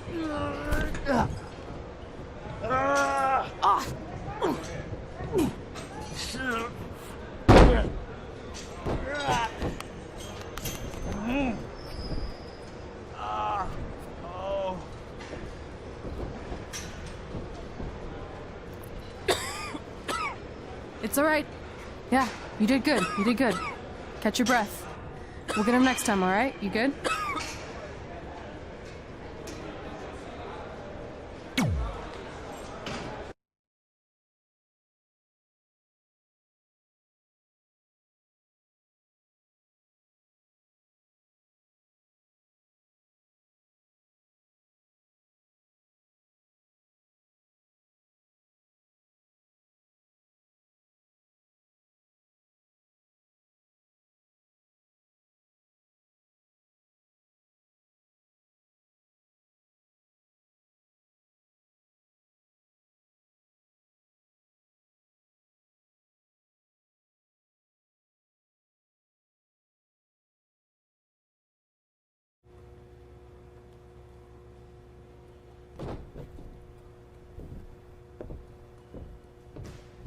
It's all right. Yeah, you did good. You did good. Catch your breath. We'll get him next time, all right? You good?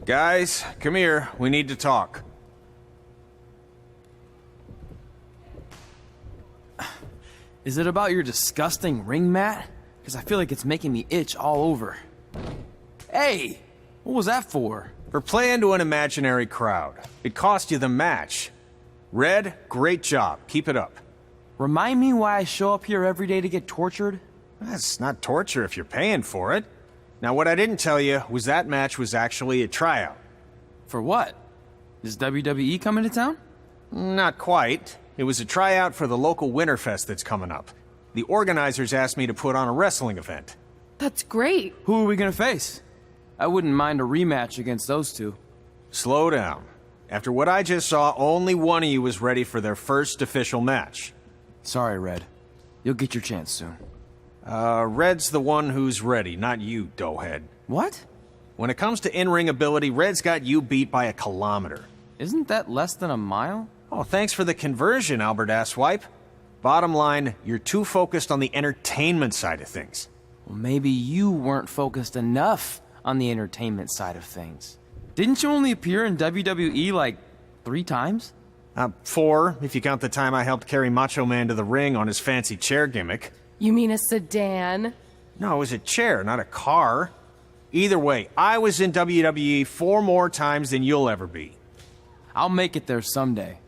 Guys, come here. We need to talk. Is it about your disgusting ring mat? Because I feel like it's making me itch all over. Hey! What was that for? For playing to an imaginary crowd. It cost you the match. Red, great job. Keep it up. Remind me why I show up here every day to get tortured? That's not torture if you're paying for it. Now, what I didn't tell you was that match was actually a tryout. For what? Is WWE coming to town? Not quite. It was a tryout for the local Winterfest that's coming up. The organizers asked me to put on a wrestling event. That's great. Who are we gonna face? I wouldn't mind a rematch against those two. Slow down. After what I just saw, only one of you was ready for their first official match. Sorry, Red. You'll get your chance soon. Red's the one who's ready, not you, doughhead. What? When it comes to in-ring ability, Red's got you beat by a kilometer. Isn't that less than a mile? Oh, thanks for the conversion, Albert Asswipe. Bottom line, you're too focused on the entertainment side of things. Well, maybe you weren't focused enough on the entertainment side of things. Didn't you only appear in WWE like 3 times? 4, if you count the time I helped carry Macho Man to the ring on his fancy chair gimmick. You mean a sedan? No, it was a chair, not a car. Either way, I was in WWE 4 more times than you'll ever be. I'll make it there someday.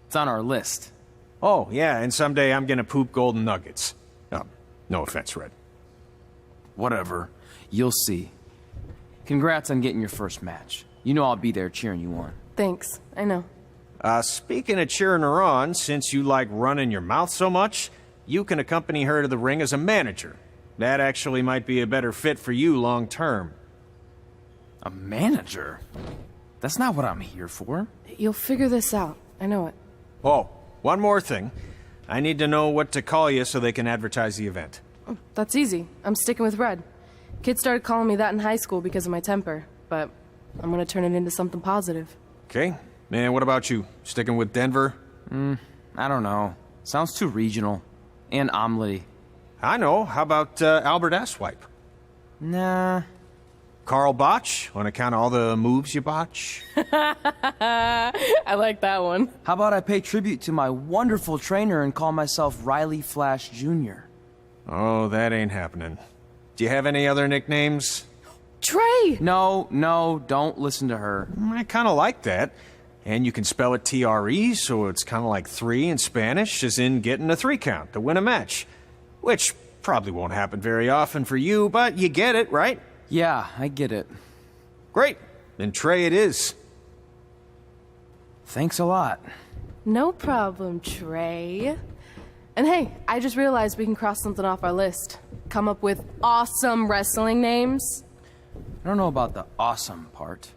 It's on our list. Oh, yeah, and someday I'm gonna poop golden nuggets. No offense, Red. Whatever. You'll see. Congrats on getting your first match. You know I'll be there cheering you on. Thanks, I know. Speaking of cheering her on, since you like running your mouth so much, you can accompany her to the ring as a manager. That actually might be a better fit for you long term. A manager? That's not what I'm here for. You'll figure this out. I know it. Oh, one more thing. I need to know what to call you so they can advertise the event. Oh, that's easy. I'm sticking with Red. Kids started calling me that in high school because of my temper, but I'm gonna turn it into something positive. Okay. And what about you? Sticking with Denver? I don't know. Sounds too regional. And omelette-y. I know. How about Albert Asswipe? Nah. Carl Botch, on account of all the moves you botch? I like that one. How about I pay tribute to my wonderful trainer and call myself Riley Flash Jr.? Oh, that ain't happening. Do you have any other nicknames? Trey! No, don't listen to her. I kind of like that. And you can spell it T-R-E, so it's kind of like 3 in Spanish, as in getting a 3 count to win a match. Which probably won't happen very often for you, but you get it, right? Yeah, I get it. Great. Then Trey it is. Thanks a lot. No problem, Trey. And hey, I just realized we can cross something off our list. Come up with awesome wrestling names. I don't know about the awesome part.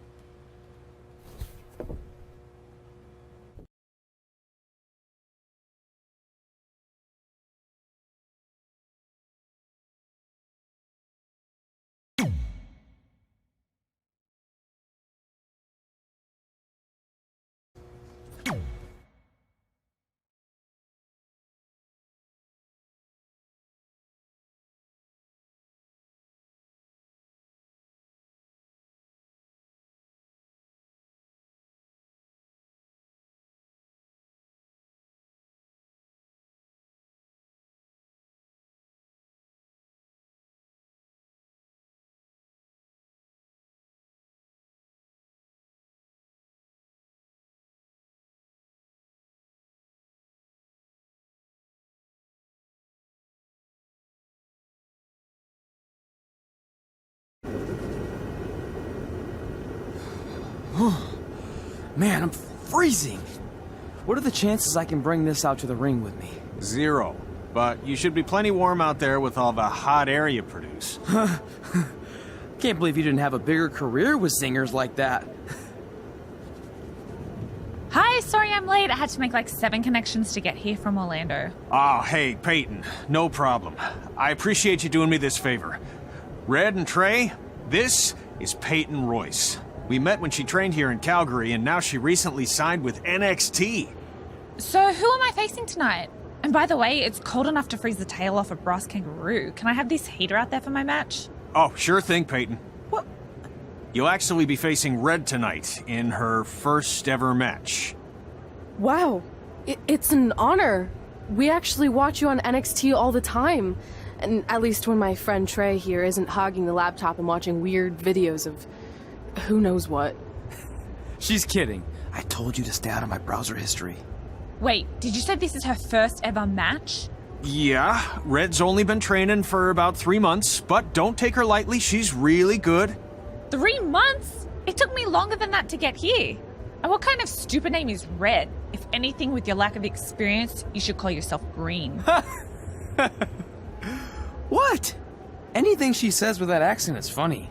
Man, I'm freezing. What are the chances I can bring this out to the ring with me? 0. But you should be plenty warm out there with all the hot air you produce. Can't believe you didn't have a bigger career with zingers like that. Hi, sorry I'm late. I had to make like 7 connections to get here from Orlando. Oh, hey, Peyton. No problem. I appreciate you doing me this favor. Red and Trey, this is Peyton Royce. We met when she trained here in Calgary, and now she recently signed with NXT. So who am I facing tonight? And by the way, it's cold enough to freeze the tail off a brass kangaroo. Can I have this heater out there for my match? Oh, sure thing, Peyton. What? You'll actually be facing Red tonight in her first ever match. Wow, it's an honor. We actually watch you on NXT all the time. And at least when my friend Trey here isn't hogging the laptop and watching weird videos of who knows what. She's kidding. I told you to stay out of my browser history. Wait, did you say this is her first ever match? Yeah, Red's only been training for about 3 months, but don't take her lightly, she's really good. 3 months? It took me longer than that to get here. And what kind of stupid name is Red? If anything, with your lack of experience, you should call yourself Green. What? Anything she says with that accent is funny.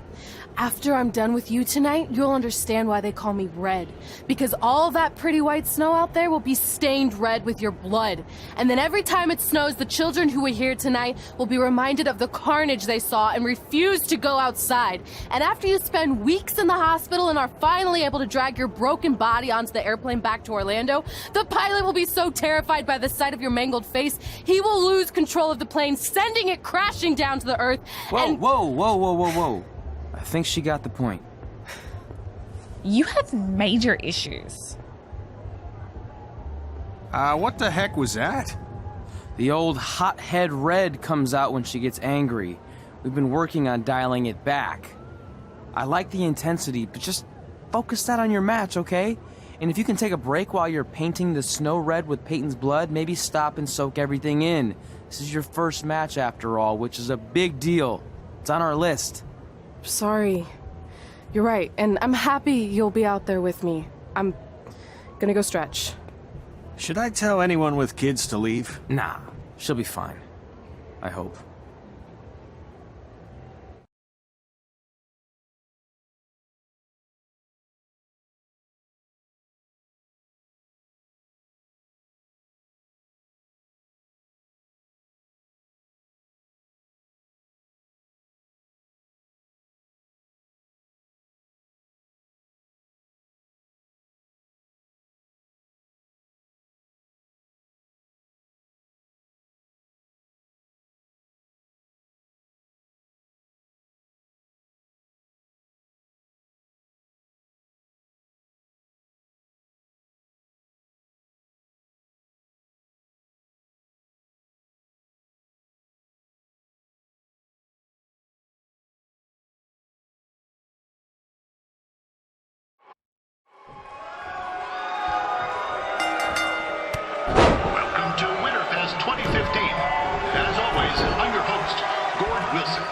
After I'm done with you tonight, you'll understand why they call me Red. Because all that pretty white snow out there will be stained red with your blood. And then every time it snows, the children who were here tonight will be reminded of the carnage they saw and refuse to go outside. And after you spend weeks in the hospital and are finally able to drag your broken body onto the airplane back to Orlando, the pilot will be so terrified by the sight of your mangled face, he will lose control of the plane, sending it crashing down to the earth. Whoa. I think she got the point. You have major issues. What the heck was that? The old hothead Red comes out when she gets angry. We've been working on dialing it back. I like the intensity, but just focus that on your match, okay? And if you can take a break while you're painting the snow red with Peyton's blood, maybe stop and soak everything in. This is your first match after all, which is a big deal. It's on our list. Sorry. You're right, and I'm happy you'll be out there with me. I'm gonna go stretch. Should I tell anyone with kids to leave? Nah, she'll be fine. I hope. To Winterfest 2015. As always, I'm your host, Gord Wilson.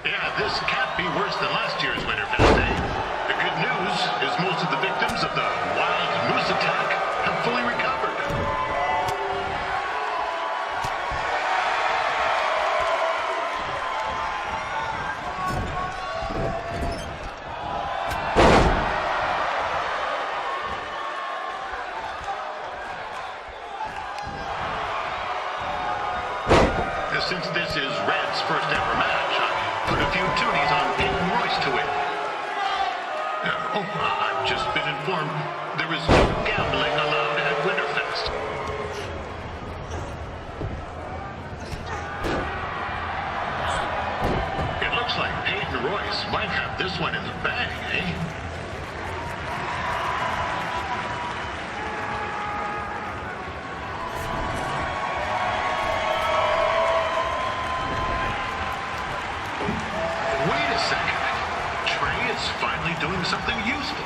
Yeah, this can't be worse than last year's Winterfest Day. The good news is most of the victims of the wild moose attack have fully recovered. Since this is Red's first ever match, I put a few toonies on Peyton Royce to win. I've just been informed there is no gambling allowed at Winterfest. It looks like Peyton Royce might have this one in the bag, eh? Wait a second. Trey is finally doing something useful.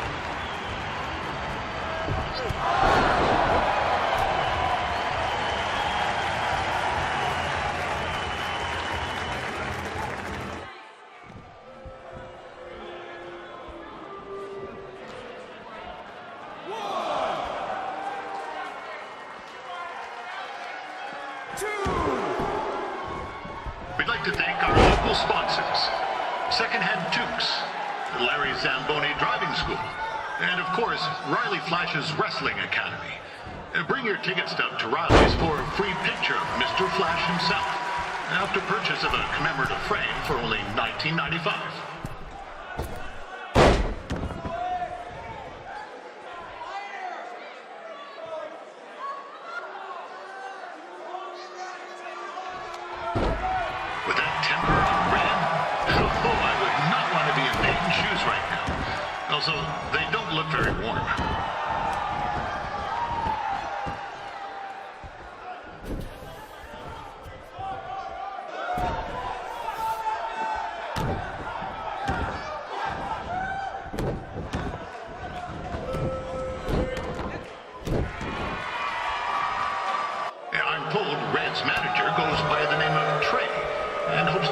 We'd like to thank our local sponsors, Secondhand Tukes, Larry Zamboni Driving School, and of course, Riley Flash's Wrestling Academy. Bring your ticket stub to Riley's for a free picture of Mr. Flash himself, after purchase of a commemorative frame for only $19.95. Also, they don't look very warm. I'm told Red's manager goes by the name of Trey and hopes.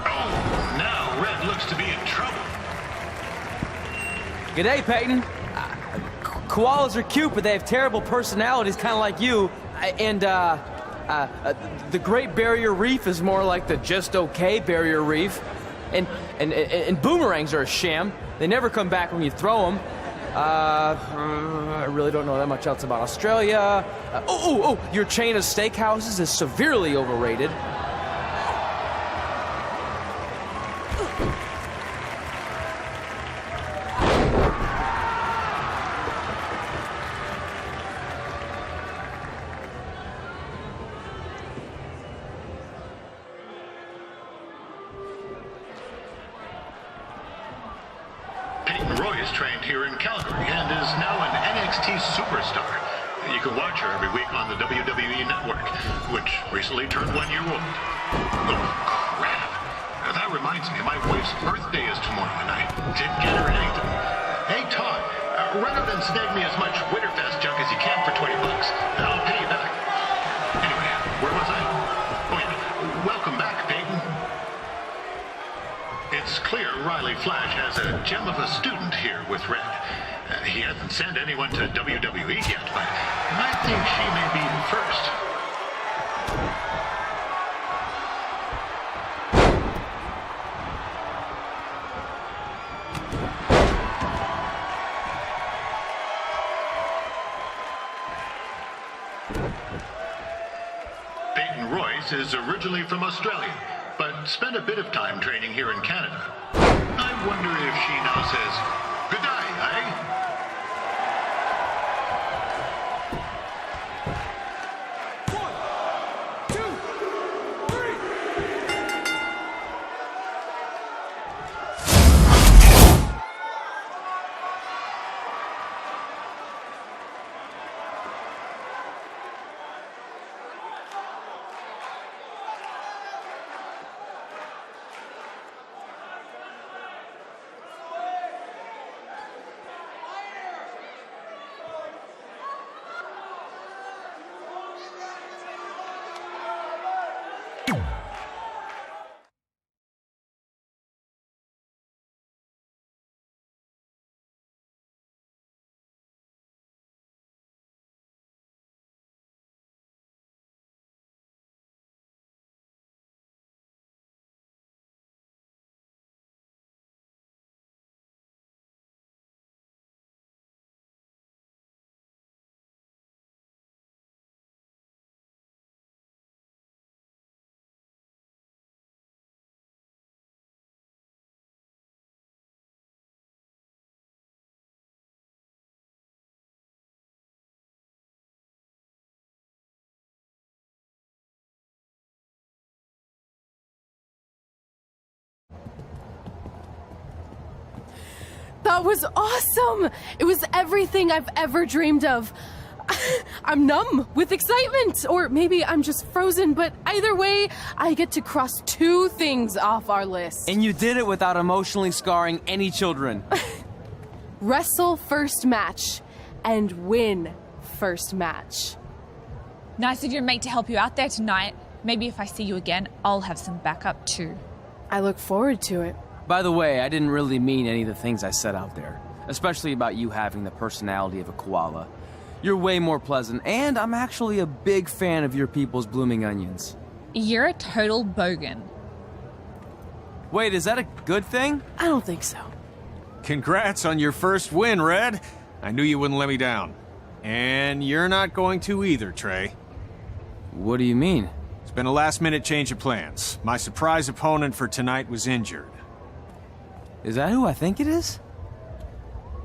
Oh, now Red looks to be in trouble. G'day, Peyton. Koalas are cute, but they have terrible personalities, kind of like you. The Great Barrier Reef is more like the just okay Barrier Reef. And boomerangs are a sham. They never come back when you throw them. I really don't know that much else about Australia. Your chain of steakhouses is severely overrated. Peyton Royce trained here in Calgary and is now an NXT superstar. You can watch her every week on the WWE Network, which recently turned 1 year old. Oh, crap. That reminds me, my wife's birthday is tomorrow, and I didn't get her anything. Hey, Todd, run out and snag me as much Winterfest junk as you can for $20, and I'll pay you back. Anyway, where was I? Oh, yeah. Welcome back, Peyton. It's clear Riley Flash has a gem of a student here with Red. He hasn't sent anyone to WWE yet, but I think she may be the first. Peyton Royce is originally from Australia, but spent a bit of time training here in Canada. I wonder if she now says, good day, eh? That was awesome! It was everything I've ever dreamed of. I'm numb with excitement, or maybe I'm just frozen, but either way, I get to cross 2 things off our list. And you did it without emotionally scarring any children. Wrestle first match and win first match. Nice of your mate to help you out there tonight. Maybe if I see you again, I'll have some backup too. I look forward to it. By the way, I didn't really mean any of the things I said out there, especially about you having the personality of a koala. You're way more pleasant, and I'm actually a big fan of your people's blooming onions. You're a total bogan. Wait, is that a good thing? I don't think so. Congrats on your first win, Red. I knew you wouldn't let me down. And you're not going to either, Trey. What do you mean? It's been a last-minute change of plans. My surprise opponent for tonight was injured. Is that who I think it is?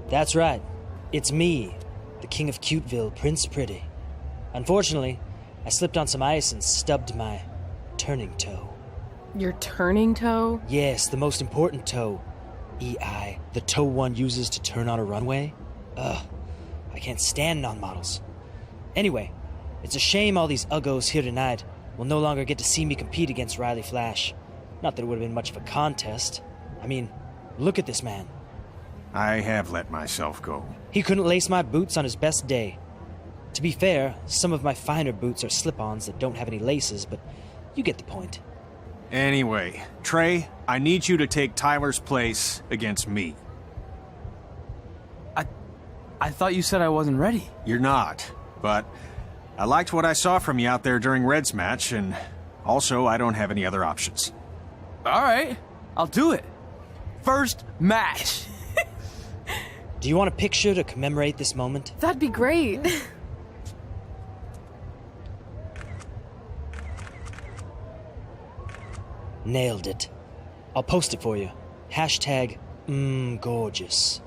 That's right. It's me, the King of Cuteville, Prince Pretty. Unfortunately, I slipped on some ice and stubbed my turning toe. Your turning toe? Yes, the most important toe. EI, the toe one uses to turn on a runway. Ugh, I can't stand non-models. Anyway, it's a shame all these uggos here tonight will no longer get to see me compete against Riley Flash. Not that it would have been much of a contest. I mean, look at this man. I have let myself go. He couldn't lace my boots on his best day. To be fair, some of my finer boots are slip-ons that don't have any laces, but you get the point. Anyway, Trey, I need you to take Tyler's place against me. I thought you said I wasn't ready. You're not, but I liked what I saw from you out there during Red's match, and also I don't have any other options. All right, I'll do it. First match. Do you want a picture to commemorate this moment? That'd be great. Nailed it. I'll post it for you. Hashtag gorgeous.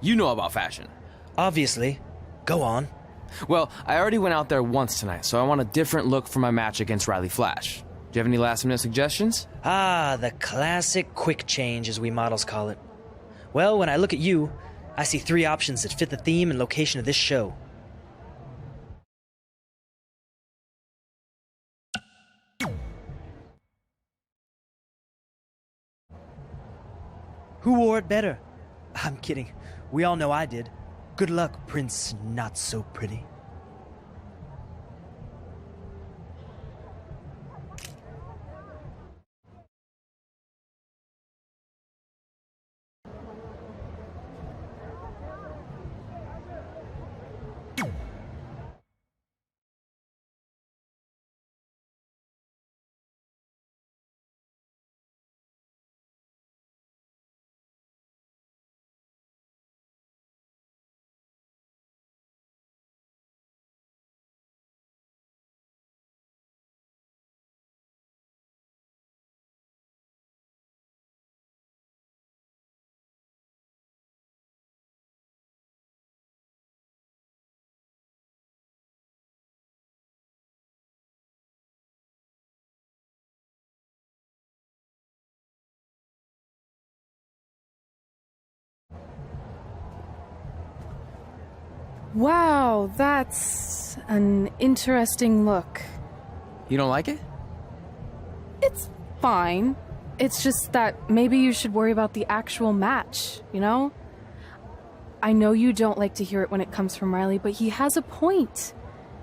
You know about fashion. Obviously. Go on. Well, I already went out there once tonight, so I want a different look for my match against Riley Flash. Do you have any last-minute suggestions? Ah, the classic quick change, as we models call it. Well, when I look at you, I see 3 options that fit the theme and location of this show. Who wore it better? I'm kidding. We all know I did. Good luck, Prince Not So Pretty. Wow, that's an interesting look. You don't like it? It's fine. It's just that maybe you should worry about the actual match, you know? I know you don't like to hear it when it comes from Riley, but he has a point.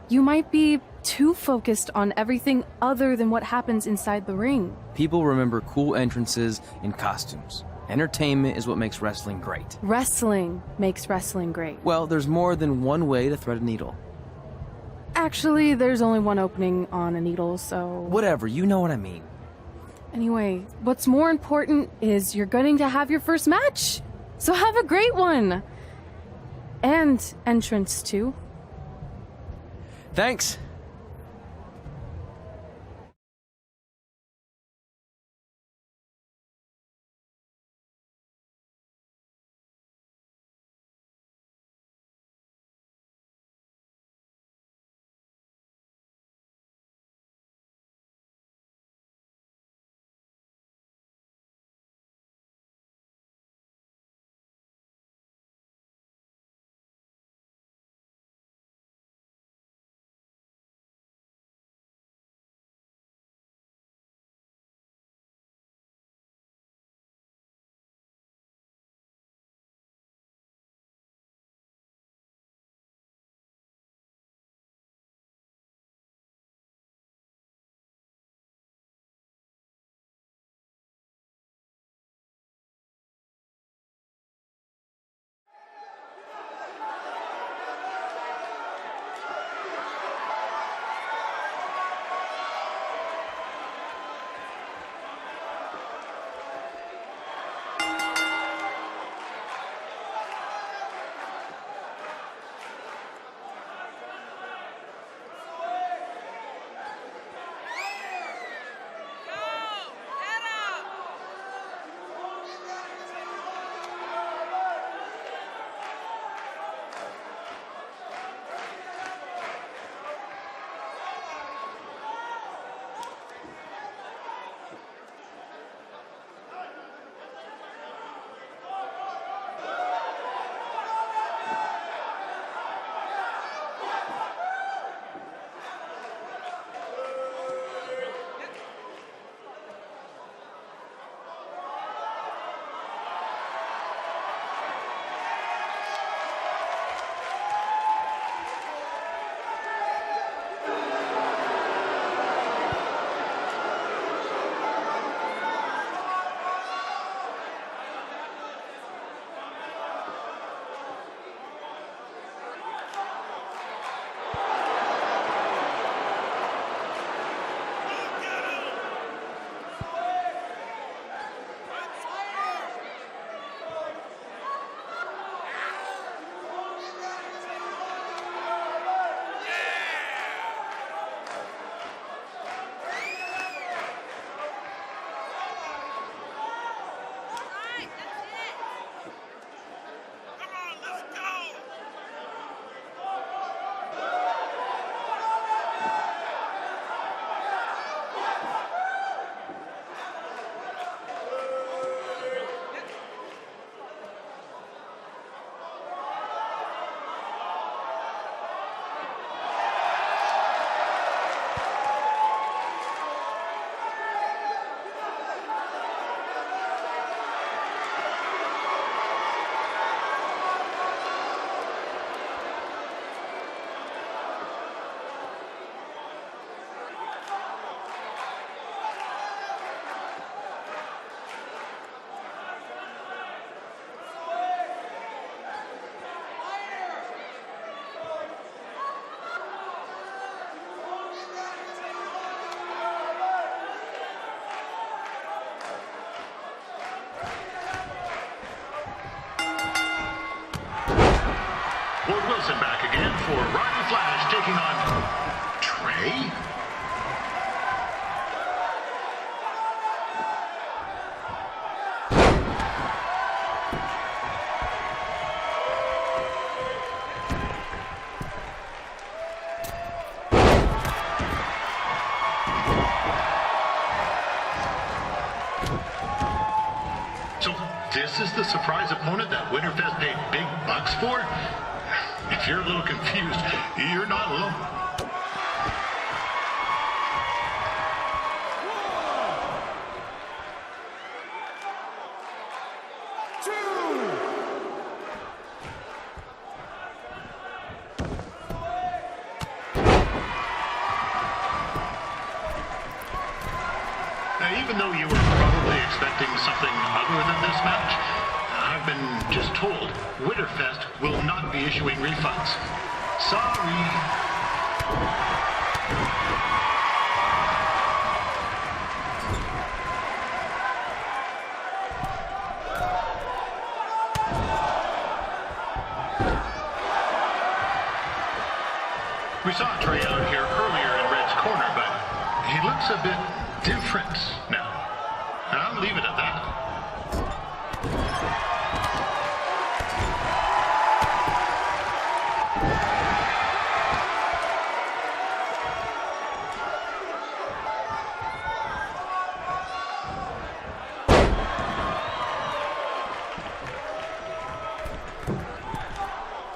You might be too focused on everything other than what happens inside the ring. People remember cool entrances and costumes. Entertainment is what makes wrestling great. Wrestling makes wrestling great. Well, there's more than one way to thread a needle. Actually, there's only one opening on a needle, so... Whatever, you know what I mean. Anyway, what's more important is you're going to have your first match. So have a great one. And entrance, too. Thanks. for Riley Flash taking on Trey. So this is the surprise opponent that Winterfest paid big bucks for? If you're a little confused, you're not alone. Now, even though you were probably expecting something other than this match, I've been just told Winterfest will not be issuing refunds. Sorry. We saw Trey out here earlier in Red's corner, but he looks a bit different now. And I'll leave it at that.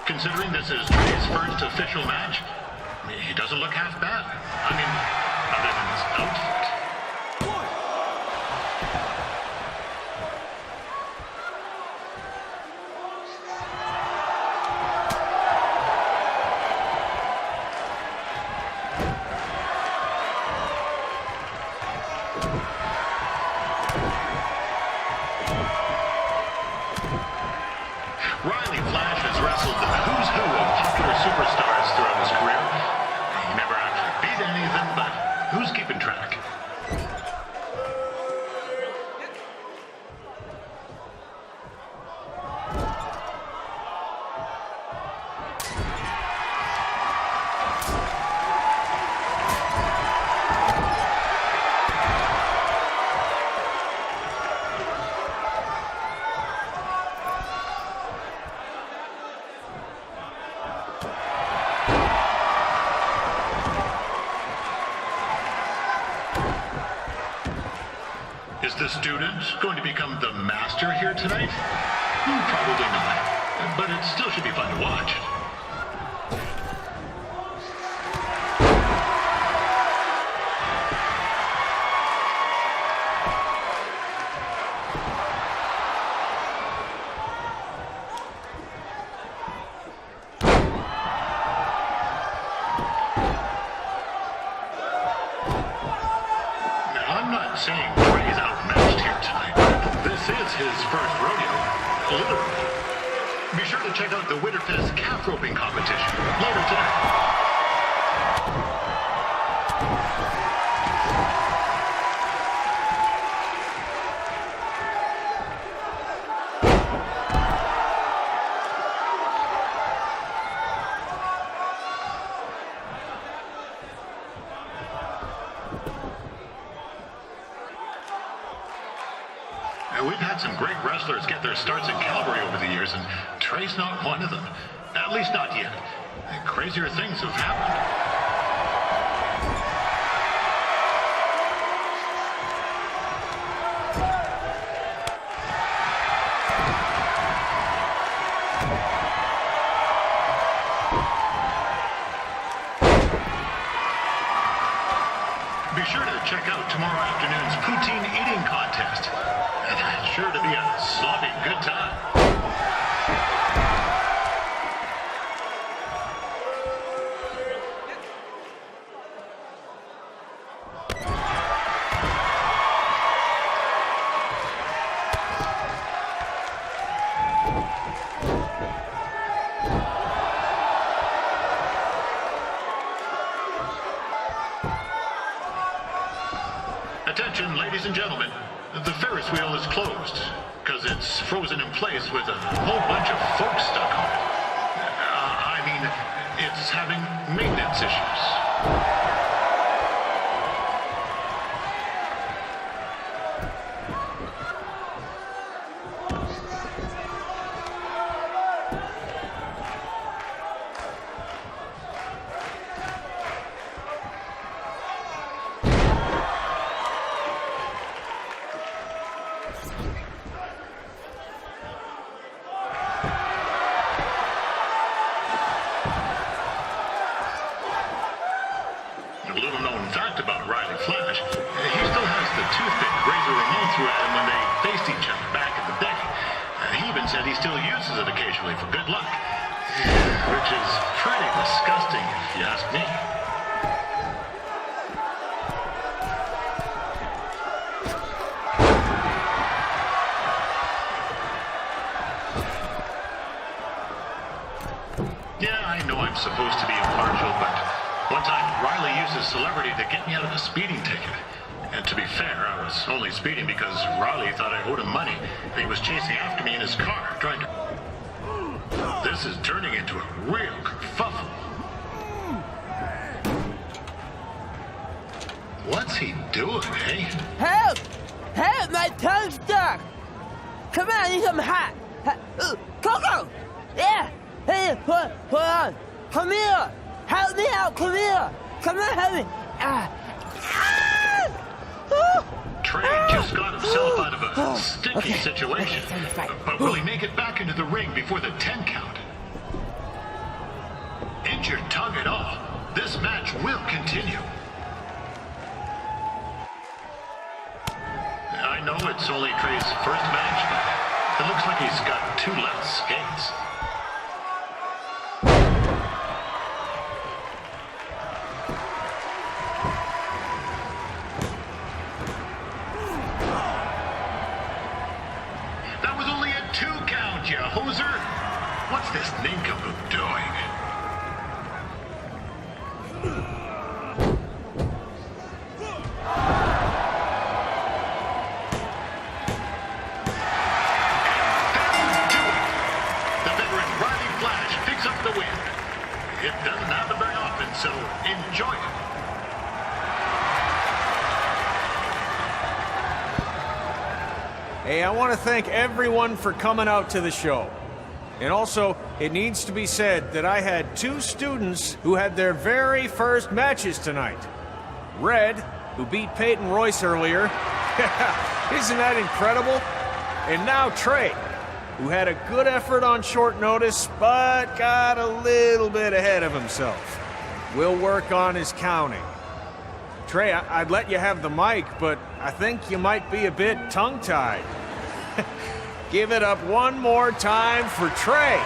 Considering this is Trey's first official match, he doesn't look half bad. I mean, other than his outfit. Riley Flash has wrestled the who's who of popular superstars throughout his career. He never actually beat any of them, but who's keeping track? Is the student going to become the master here tonight? Probably not, but it still should be fun to watch. I'm not saying Trey's outmatched here tonight. This is his first rodeo, literally. Be sure to check out the Winterfest calf roping competition later tonight. Now, we've had some great wrestlers get their starts in Calgary over the years, and Trey's not one of them. At least not yet. Crazier things have happened. Be sure to check out tomorrow afternoon's poutine eating contest. It's sure to be a sloppy good time. Attention, ladies and gentlemen. The Ferris wheel is closed because it's frozen in place with a whole bunch of folks stuck on it. I mean, it's having maintenance issues. A little known fact about Riley Flash, he still has the toothpick Razor Ramon threw at him when they faced each other back in the day. He even said he still uses it occasionally for good luck, which is pretty disgusting if you ask me. Yeah, I know I'm supposed to be impartial, but one time, Riley used his celebrity to get me out of a speeding ticket. And to be fair, I was only speeding because Riley thought I owed him money. He was chasing after me in his car, trying to... This is turning into a real kerfuffle. What's he doing, eh? Help! Help! My tongue's stuck! Come on, I need some hot! Coco! Yeah! Hey, hold on! Come here! Help me out! Come here! Come on, help me! Trey just got himself out of a sticky situation. But will he make it back into the ring before the 10 count? Injured tongue and all, this match will continue. I know it's only Trey's first match, but it looks like he's got 2 less skates. Hoser, what's this nincompoop doing? The veteran Riley Flash picks up the win. It doesn't happen very often, so enjoy it. Hey, I want to thank everyone for coming out to the show. And also, it needs to be said that I had 2 students who had their very first matches tonight. Red, who beat Peyton Royce earlier. Isn't that incredible? And now Trey, who had a good effort on short notice, but got a little bit ahead of himself. We'll work on his counting. Trey, I'd let you have the mic, but I think you might be a bit tongue-tied. Give it up one more time for Trey.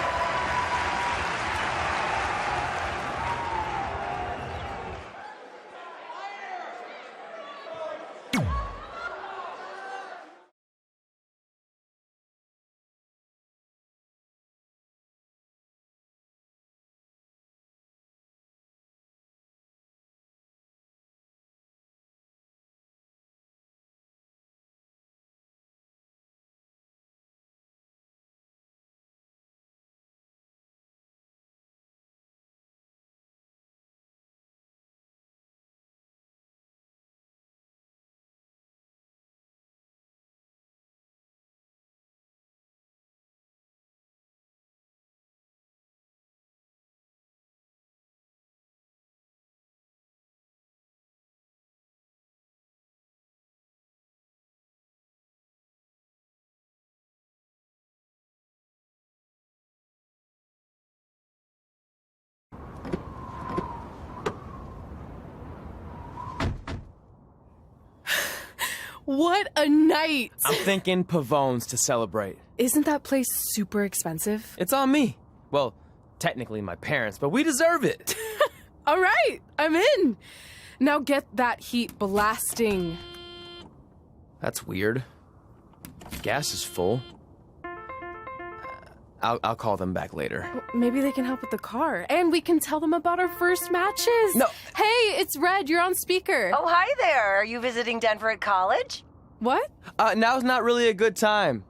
What a night! I'm thinking Pavone's to celebrate. Isn't that place super expensive? It's on me. Well, technically my parents, but we deserve it. All right, I'm in. Now get that heat blasting. That's weird. Gas is full. I'll call them back later. Maybe they can help with the car. And we can tell them about our first matches. No. Hey, it's Red. You're on speaker. Oh, hi there. Are you visiting Denver at college? What? Now's not really a good time.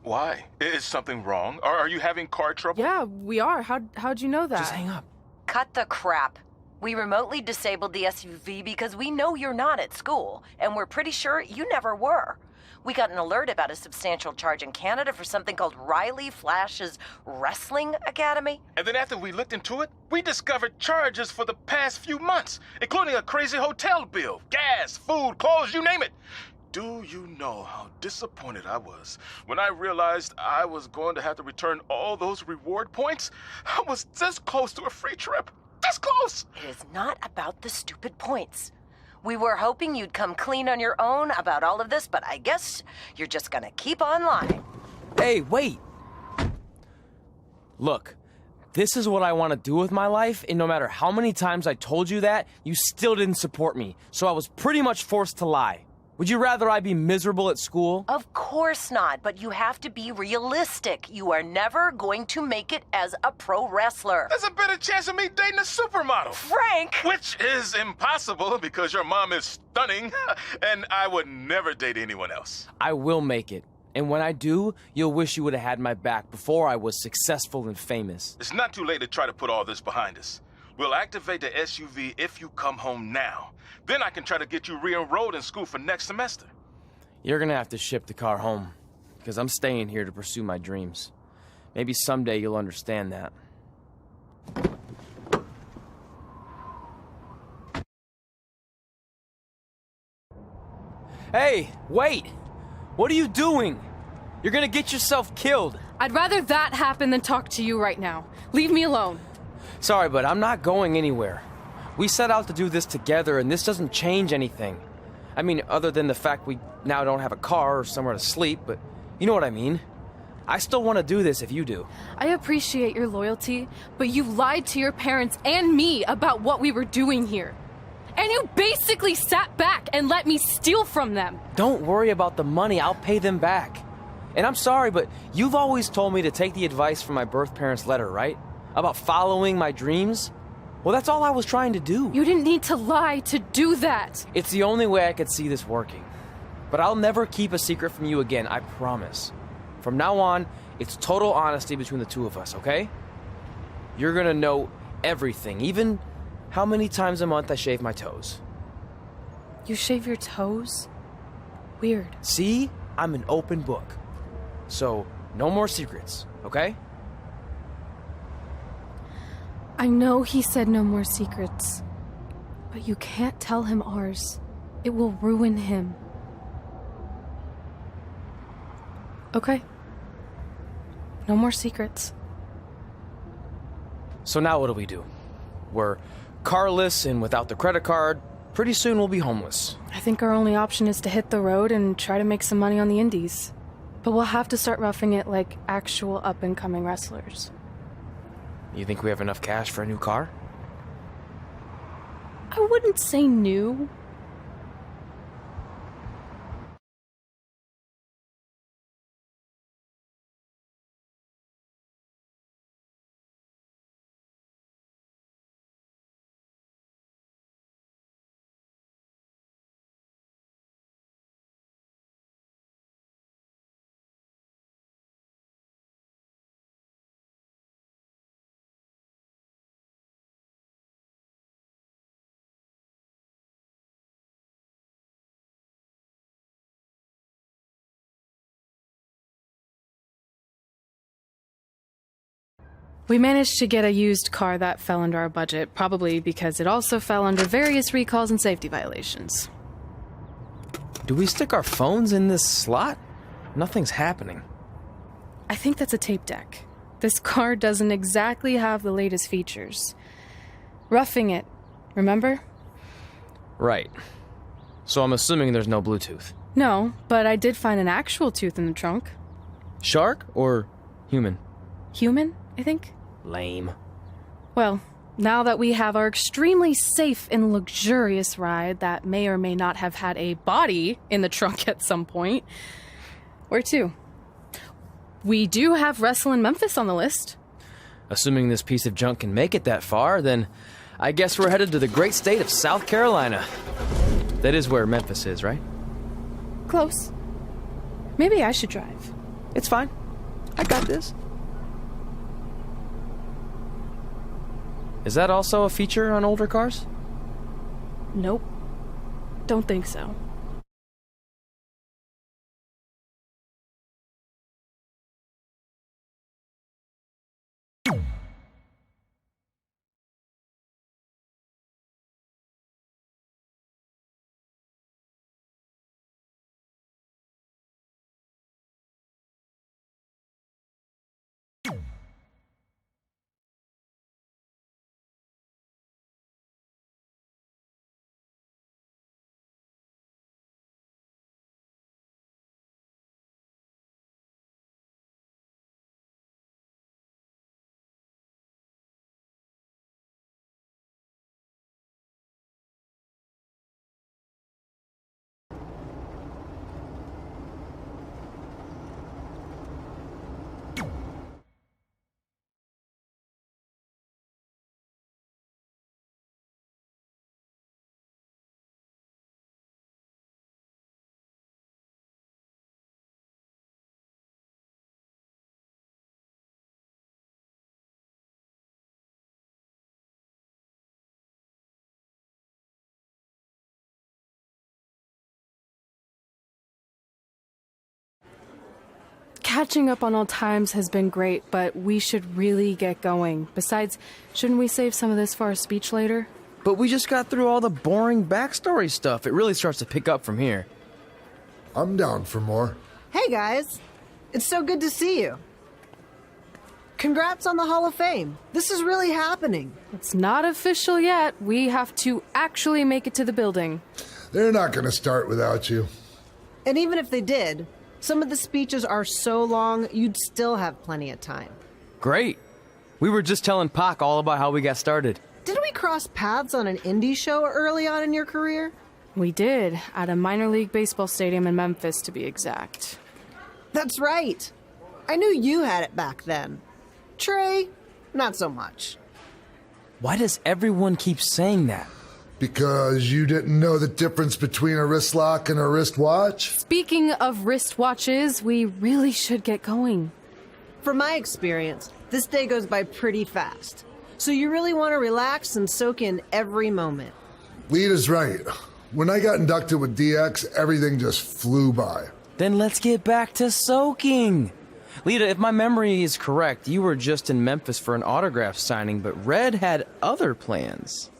Why? Is something wrong? Are you having car trouble? Yeah, we are. How'd you know that? Just hang up. Cut the crap. We remotely disabled the SUV because we know you're not at school, and we're pretty sure you never were. We got an alert about a substantial charge in Canada for something called Riley Flash's Wrestling Academy. And then after we looked into it, we discovered charges for the past few months, including a crazy hotel bill, gas, food, clothes, you name it. Do you know how disappointed I was when I realized I was going to have to return all those reward points? I was this close to a free trip. This close! It is not about the stupid points. We were hoping you'd come clean on your own about all of this, but I guess you're just gonna keep on lying. Hey, wait! Look, this is what I want to do with my life, and no matter how many times I told you that, you still didn't support me, so I was pretty much forced to lie. Would you rather I be miserable at school? Of course not, but you have to be realistic. You are never going to make it as a pro wrestler. There's a better chance of me dating a supermodel. Frank! Which is impossible because your mom is stunning, and I would never date anyone else. I will make it. And when I do, you'll wish you would have had my back before I was successful and famous. It's not too late to try to put all this behind us. We'll activate the SUV if you come home now. Then I can try to get you re-enrolled in school for next semester. You're gonna have to ship the car home, because I'm staying here to pursue my dreams. Maybe someday you'll understand that. Hey, wait! What are you doing? You're gonna get yourself killed. I'd rather that happen than talk to you right now. Leave me alone. Sorry, but I'm not going anywhere. We set out to do this together, and this doesn't change anything. I mean, other than the fact we now don't have a car or somewhere to sleep, but you know what I mean. I still want to do this if you do. I appreciate your loyalty, but you lied to your parents and me about what we were doing here. And you basically sat back and let me steal from them. Don't worry about the money, I'll pay them back. And I'm sorry, but you've always told me to take the advice from my birth parents' letter, right? About following my dreams? Well, that's all I was trying to do. You didn't need to lie to do that. It's the only way I could see this working. But I'll never keep a secret from you again, I promise. From now on, it's total honesty between the two of us, okay? You're gonna know everything, even how many times a month I shave my toes. You shave your toes? Weird. See? I'm an open book. So, no more secrets, okay? I know he said no more secrets, but you can't tell him ours. It will ruin him. Okay. No more secrets. So now what do we do? We're carless and without the credit card. Pretty soon we'll be homeless. I think our only option is to hit the road and try to make some money on the indies. But we'll have to start roughing it like actual up-and-coming wrestlers. You think we have enough cash for a new car? I wouldn't say new. We managed to get a used car that fell under our budget, probably because it also fell under various recalls and safety violations. Do we stick our phones in this slot? Nothing's happening. I think that's a tape deck. This car doesn't exactly have the latest features. Roughing it, remember? Right. So I'm assuming there's no Bluetooth. No, but I did find an actual tooth in the trunk. Shark or human? Human, I think. Lame. Well, now that we have our extremely safe and luxurious ride that may or may not have had a body in the trunk at some point, where to? We do have Wrestle in Memphis on the list. Assuming this piece of junk can make it that far, then I guess we're headed to the great state of South Carolina. That is where Memphis is, right? Close. Maybe I should drive. It's fine. I got this. Is that also a feature on older cars? Nope. Don't think so. Catching up on old times has been great, but we should really get going. Besides, shouldn't we save some of this for our speech later? But we just got through all the boring backstory stuff. It really starts to pick up from here. I'm down for more. Hey guys, it's so good to see you. Congrats on the Hall of Fame. This is really happening. It's not official yet. We have to actually make it to the building. They're not going to start without you. And even if they did, some of the speeches are so long, you'd still have plenty of time. Great. We were just telling Pac all about how we got started. Didn't we cross paths on an indie show early on in your career? We did, at a minor league baseball stadium in Memphis, to be exact. That's right. I knew you had it back then. Trey, not so much. Why does everyone keep saying that? Because you didn't know the difference between a wrist lock and a wristwatch? Speaking of wristwatches, we really should get going. From my experience, this day goes by pretty fast. So you really want to relax and soak in every moment. Lita's right. When I got inducted with DX, everything just flew by. Then let's get back to soaking. Lita, if my memory is correct, you were just in Memphis for an autograph signing, but Red had other plans.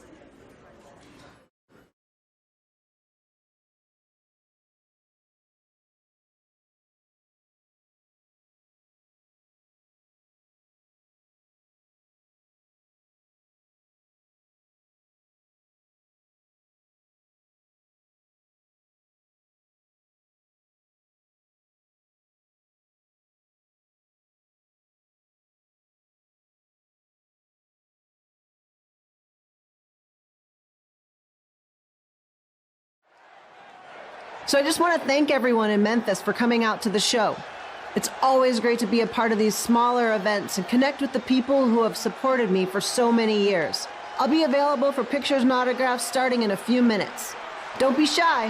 So I just want to thank everyone in Memphis for coming out to the show. It's always great to be a part of these smaller events and connect with the people who have supported me for so many years. I'll be available for pictures and autographs starting in a few minutes. Don't be shy.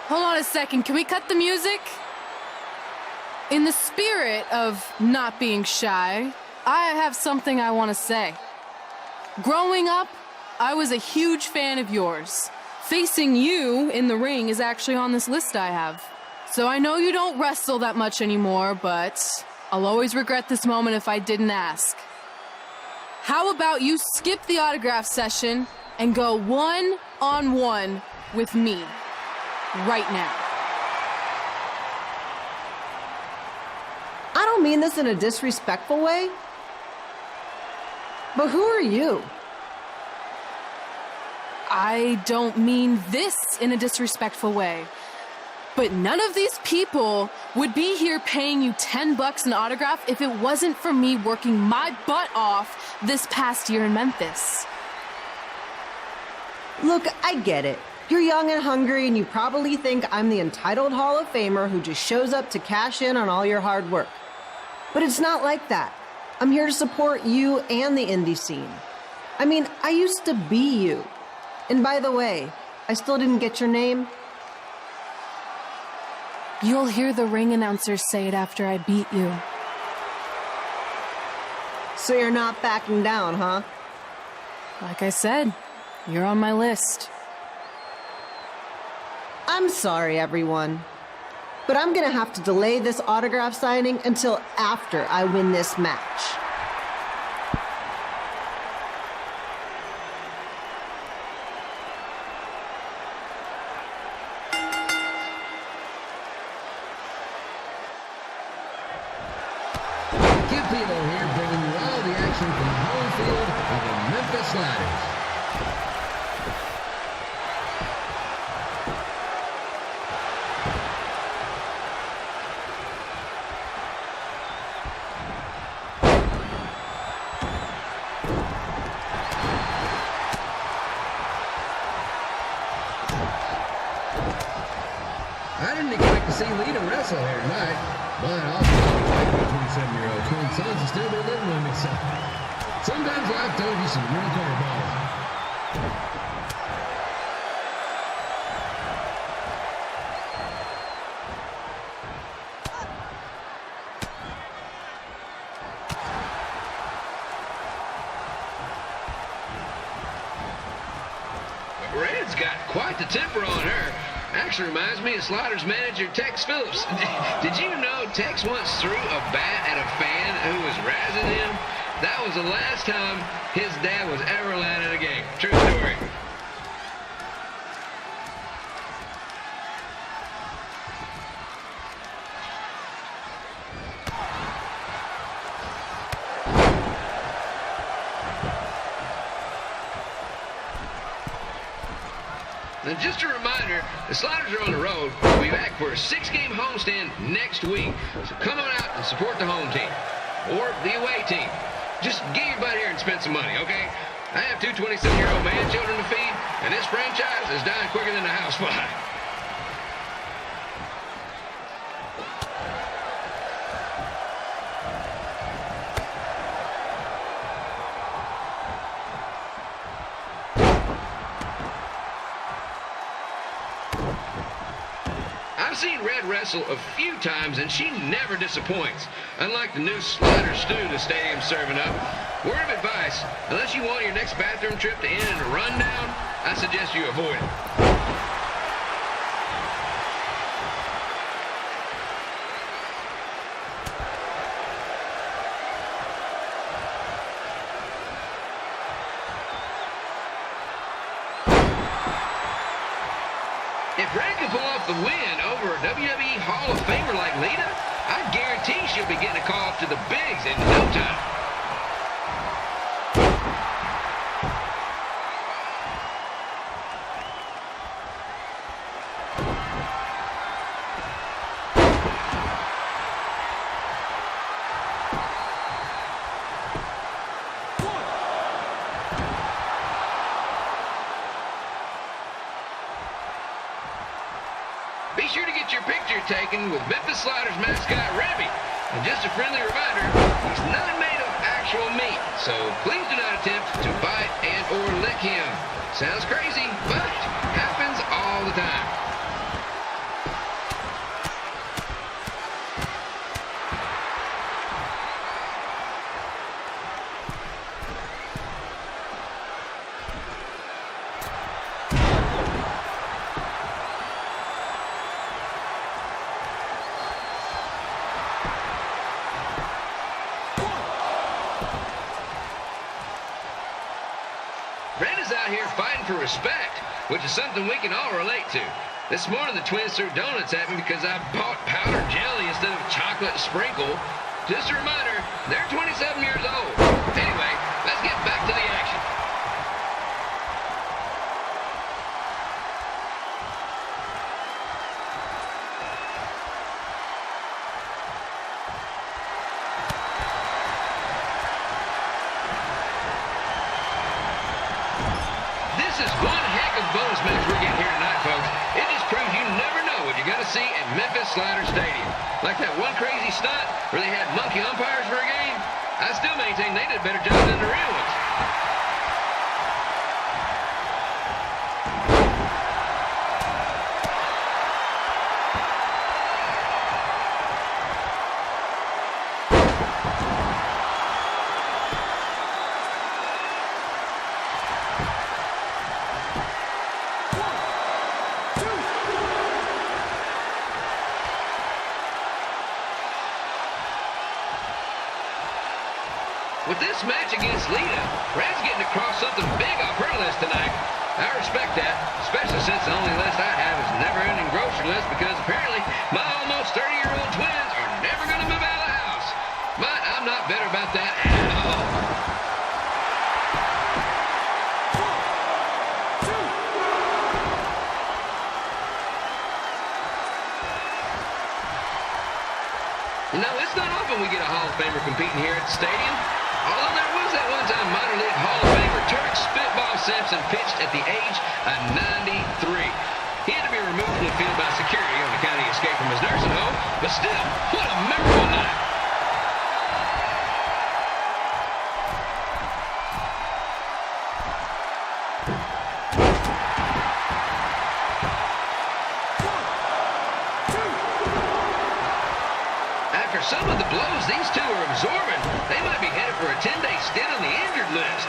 Hold on a second, can we cut the music? In the spirit of not being shy, I have something I want to say. Growing up, I was a huge fan of yours. Facing you in the ring is actually on this list I have. So I know you don't wrestle that much anymore, but I'll always regret this moment if I didn't ask. How about you skip the autograph session and go one-on-one with me right now? I don't mean this in a disrespectful way, but who are you? I don't mean this in a disrespectful way, but none of these people would be here paying you $10 an autograph if it wasn't for me working my butt off this past year in Memphis. Look, I get it. You're young and hungry, and you probably think I'm the entitled Hall of Famer who just shows up to cash in on all your hard work. But it's not like that. I'm here to support you and the indie scene. I mean, I used to be you. And by the way, I still didn't get your name. You'll hear the ring announcers say it after I beat you. So you're not backing down, huh? Like I said, you're on my list. I'm sorry, everyone. But I'm gonna have to delay this autograph signing until after I win this match. Kid Pino here, bringing you all the action from the home field of the Memphis Sliders. I didn't expect to see Lita wrestle here tonight, but also like my 27-year-old twin sons are still living with me, so sometimes life throws you some real curveballs. Red's got quite the temper on her. Actually reminds me of Sliders manager Tex Phillips. Did you know Tex once threw a bat at a fan who was razzing him? That was the last time his dad was ever allowed at a game. True story. And just a reminder, the Sliders are on the road. We'll be back for a 6-game homestand next week. So come on out and support the home team. Or the away team. Just get your butt here and spend some money, okay? I have 2 27-year-old man children to feed, and this franchise is dying quicker than a house fly. I've seen Red wrestle a few times, and she never disappoints. Unlike the new Slider stew the stadium's serving up. Word of advice, unless you want your next bathroom trip to end in a rundown, I suggest you avoid it. If Red can pull off the win over a WWE Hall of Famer like Lita, I guarantee she'll be getting a call up to the bigs in no time. Be sure to get your picture taken with Memphis Sliders mascot Rebby. And just a friendly reminder, he's not made of actual meat, so please do not attempt to bite and or lick him. Sounds crazy, but happens all the time. Red is out here fighting for respect, which is something we can all relate to. This morning, the twins threw donuts at me because I bought powdered jelly instead of chocolate sprinkle. Just a reminder, they're 27 years old. Anyway, let's get back to the action. This is one heck of a bonus match we're getting here tonight, folks. It just proves you never know what you're going to see at Memphis Slider Stadium. Like that one crazy stunt where they had monkey umpires for a game. I still maintain they did a better job than the real ones. With this match against Lita, Red's getting across something big off her list tonight. I respect that, especially since the only list I have is a never-ending grocery list because apparently my almost 30-year-old twins are never going to move out of the house. But I'm not bitter about that at all. You know, it's not often we get a Hall of Famer competing here at the stadium. Although there was that one time minor league Hall of Famer Turk Spitball Simpson pitched at the age of 93. He had to be removed from the field by security on account of the escape from his nursing home, but still, what a memorable night. After some of the blows these two are absorbing, they might be headed for a 10-day stint on the injured list.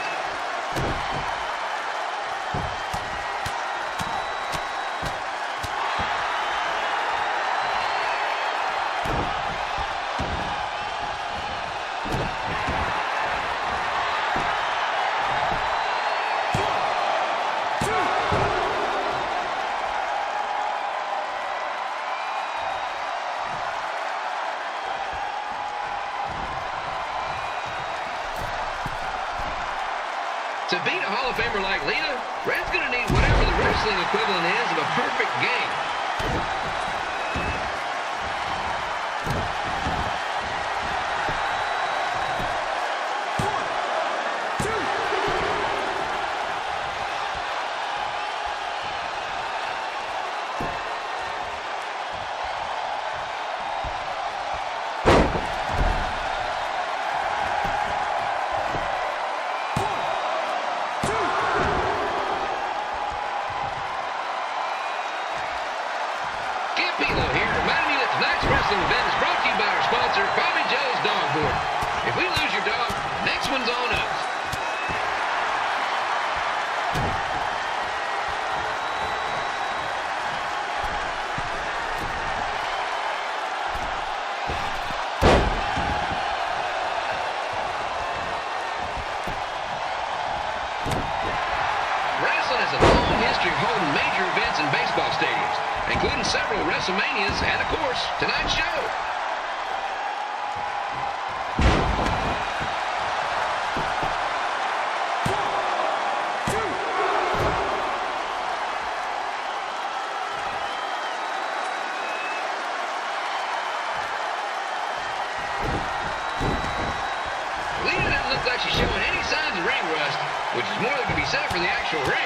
To beat a Hall of Famer like Lita, Red's going to need whatever the wrestling equivalent is of a perfect game. Wrestling event is brought to you by our sponsor, Bobby Joe's Dog Board. If we lose your dog, next one's on us. Wrestling has a long history of holding major events in baseball stadiums, including several WrestleManias and, of course, tonight's show. Lita doesn't look like she's showing any signs of ring rust, which is more than can be said for the actual ring.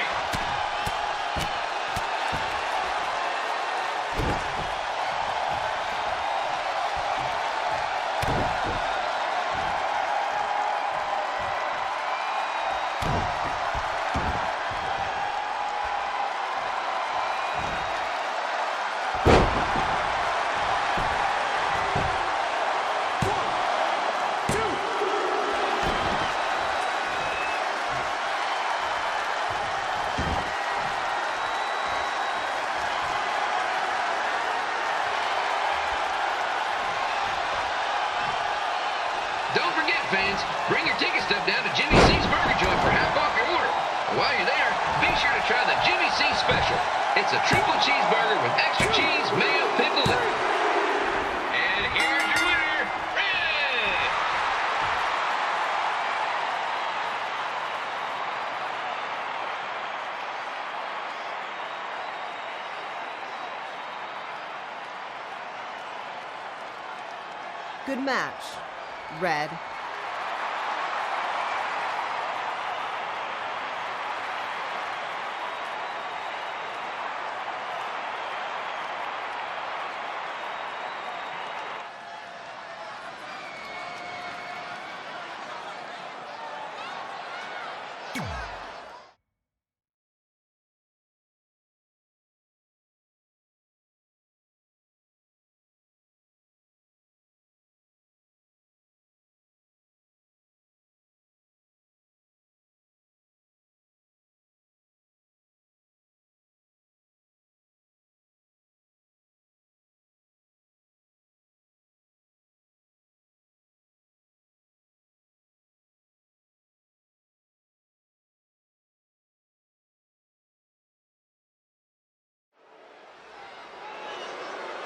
Don't forget, fans, bring your ticket stub down to Jimmy C's Burger Joint for half off your order. And while you're there, be sure to try the Jimmy C Special. It's a triple cheeseburger with extra cheese, mayo, pickle, and here's your winner, Red! Good match, Red.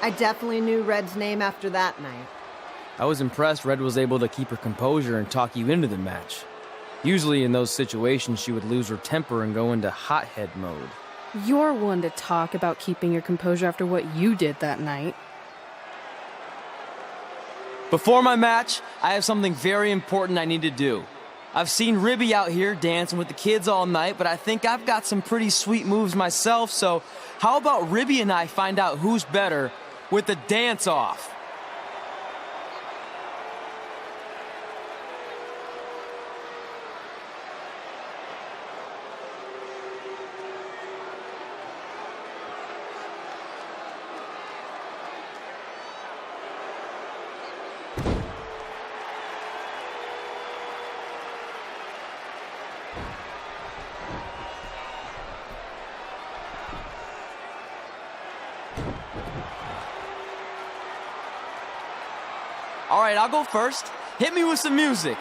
I definitely knew Red's name after that night. I was impressed Red was able to keep her composure and talk you into the match. Usually in those situations, she would lose her temper and go into hothead mode. You're one to talk about keeping your composure after what you did that night. Before my match, I have something very important I need to do. I've seen Ribby out here dancing with the kids all night, but I think I've got some pretty sweet moves myself, so how about Ribby and I find out who's better with the dance-off? All right, I'll go first. Hit me with some music.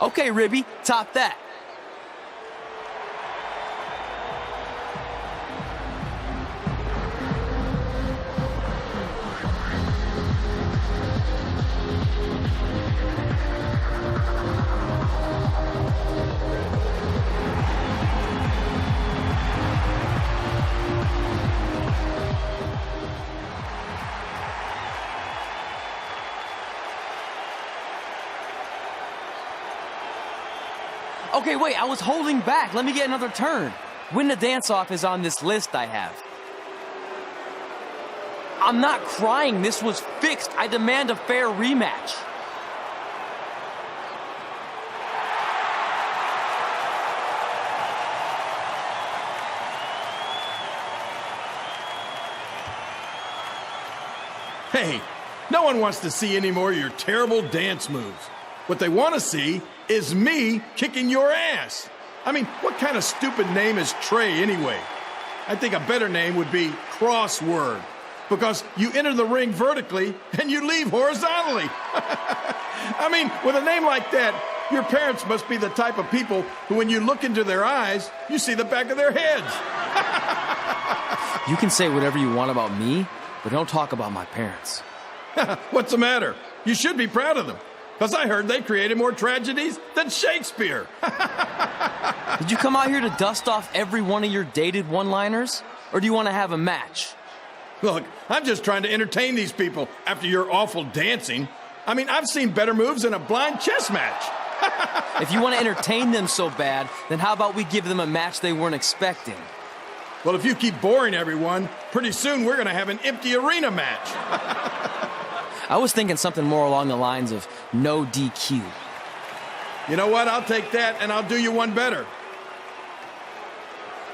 Okay, Ribby, top that. Okay, wait, I was holding back. Let me get another turn. Win the dance-off is on this list I have. I'm not crying. This was fixed. I demand a fair rematch. Hey, no one wants to see any more of your terrible dance moves. What they want to see is me kicking your ass. I mean, what kind of stupid name is Trey anyway? I think a better name would be Crossword, because you enter the ring vertically and you leave horizontally. I mean, with a name like that, your parents must be the type of people who, when you look into their eyes, you see the back of their heads. You can say whatever you want about me, but don't talk about my parents. What's the matter? You should be proud of them. Because I heard they created more tragedies than Shakespeare. Did you come out here to dust off every one of your dated one-liners? Or do you want to have a match? Look, I'm just trying to entertain these people after your awful dancing. I mean, I've seen better moves in a blind chess match. If you want to entertain them so bad, then how about we give them a match they weren't expecting? Well, if you keep boring everyone, pretty soon we're going to have an empty arena match. I was thinking something more along the lines of no DQ. You know what? I'll take that, and I'll do you one better.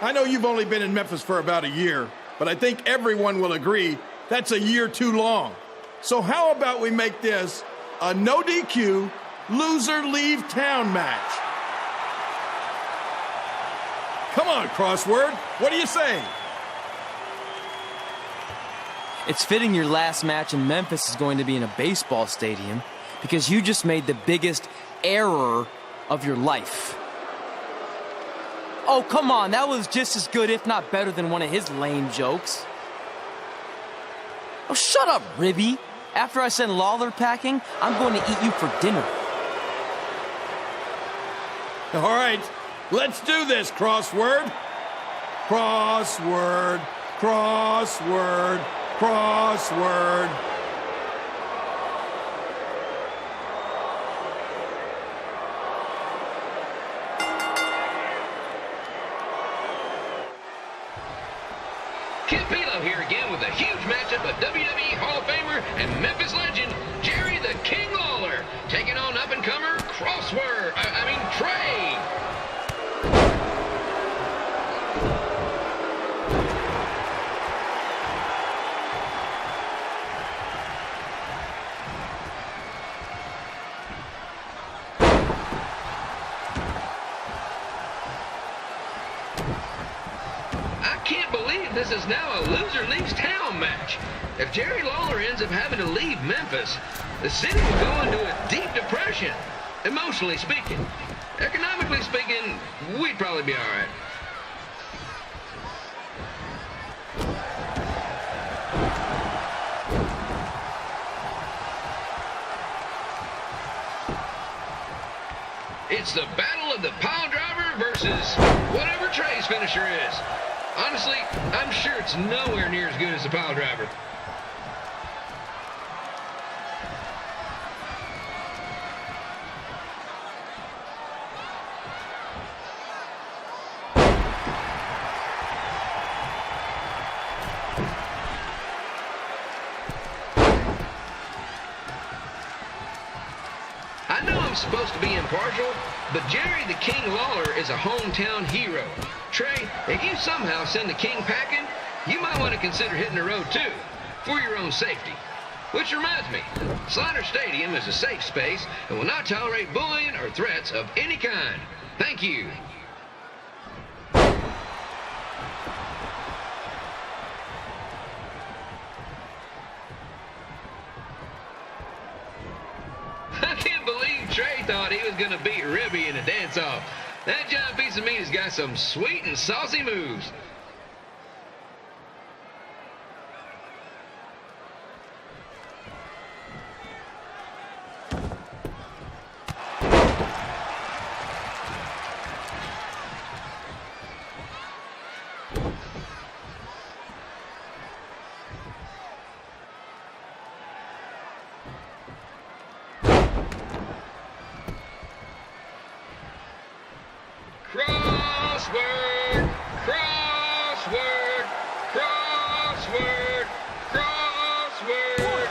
I know you've only been in Memphis for about a year, but I think everyone will agree that's a year too long. So how about we make this a no DQ, loser leave town match? Come on, Crossword. What do you say? It's fitting your last match in Memphis is going to be in a baseball stadium because you just made the biggest error of your life. Oh, come on. That was just as good, if not better, than one of his lame jokes. Oh, shut up, Ribby. After I send Lawler packing, I'm going to eat you for dinner. All right, let's do this, Crossword. Crossword, crossword, crossword. Kid Pilo here again with a huge matchup of WWE Hall of Famer and Memphis legend Jerry the King Lawler taking on up-and-comer Trey. this is now a loser leaves town match. If Jerry Lawler ends up having to leave Memphis, the city will go into a deep depression, emotionally speaking. Economically speaking, we'd probably be all right. It's the battle of the pile driver versus whatever Trey's finisher is. Honestly, I'm sure it's nowhere near as good as the pile driver. I know I'm supposed to be impartial, but Jerry the King Lawler is a hometown hero. Trey, if you somehow send the King packing, you might want to consider hitting the road too, for your own safety. Which reminds me, Slaughter Stadium is a safe space and will not tolerate bullying or threats of any kind. Thank you. I can't believe Trey thought he was going to beat Ribby in a dance-off. That giant piece of meat has got some sweet and saucy moves. Crossword, crossword, crossword, crossword.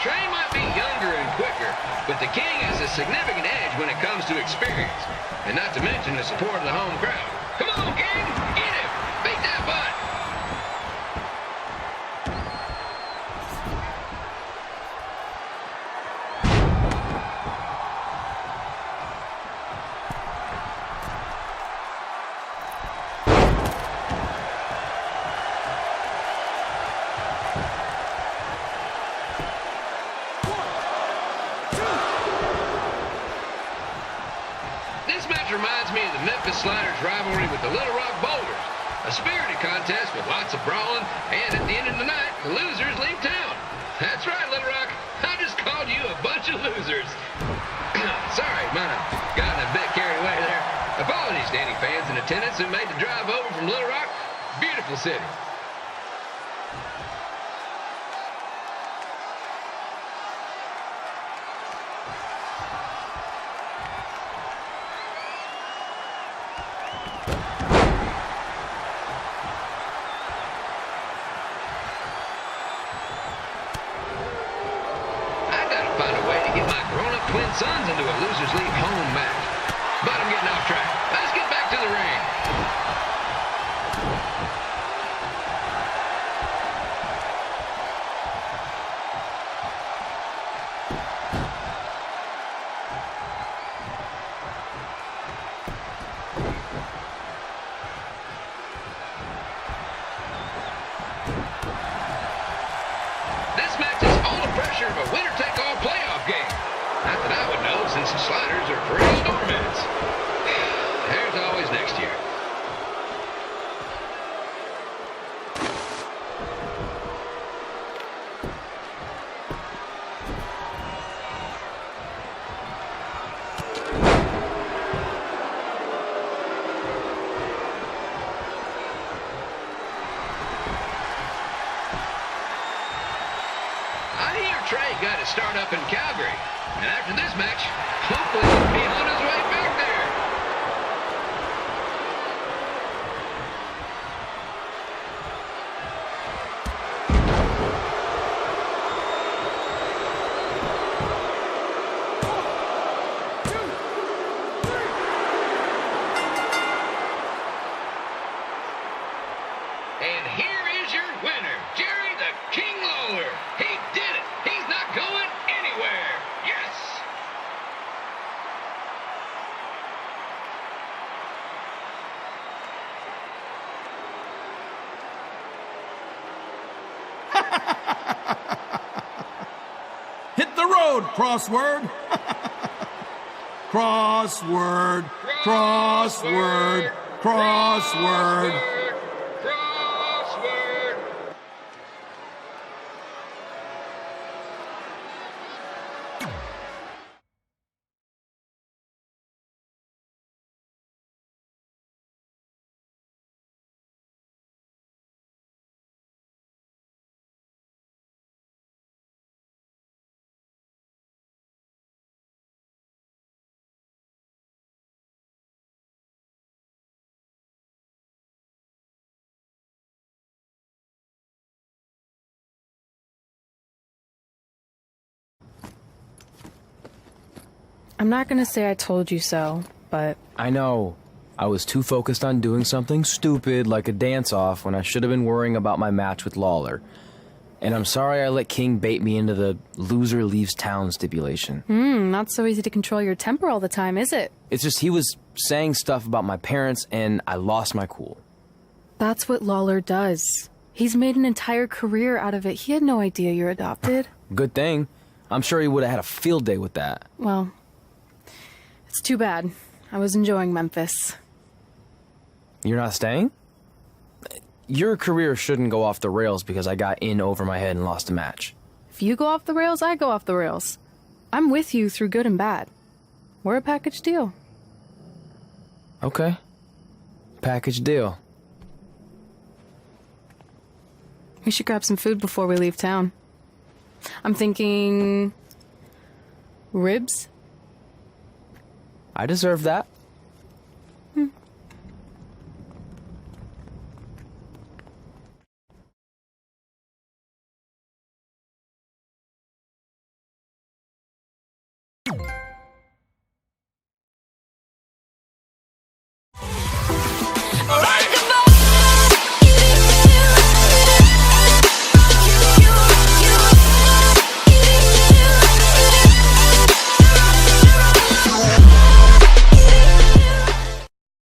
Trey might be younger and quicker, but the King has a significant edge when it comes to experience, and not to mention the support of the home crowd. Come on, King, get him! Beat that butt! This match reminds me of the Memphis Sliders rivalry with the Little Rock Boulders. A spirited contest with lots of brawling, and at the end of the night, the losers leave town. That's right, Little Rock. I just called you a bunch of losers. Sorry, might have gotten a bit carried away there. Apologies to any fans in attendance who made the drive over from Little Rock. Beautiful city. Find a way to get my grown-up twin sons into a losers leave home match. But I'm getting off track. Let's get back to the ring. This match is all the pressure of a winner-take-all playoff game. Not that I would know, since the Sliders are Hit the road, crossword. Crossword, crossword, crossword. I'm not gonna say I told you so, but... I know. I was too focused on doing something stupid like a dance-off when I should have been worrying about my match with Lawler. And I'm sorry I let King bait me into the loser leaves town stipulation. Not so easy to control your temper all the time, is it? It's just he was saying stuff about my parents and I lost my cool. That's what Lawler does. He's made an entire career out of it. He had no idea you're adopted. Good thing. I'm sure he would have had a field day with that. Well, it's too bad. I was enjoying Memphis. You're not staying? Your career shouldn't go off the rails because I got in over my head and lost a match. If you go off the rails, I go off the rails. I'm with you through good and bad. We're a package deal. Okay. Package deal. We should grab some food before we leave town. I'm thinking... ribs? I deserve that.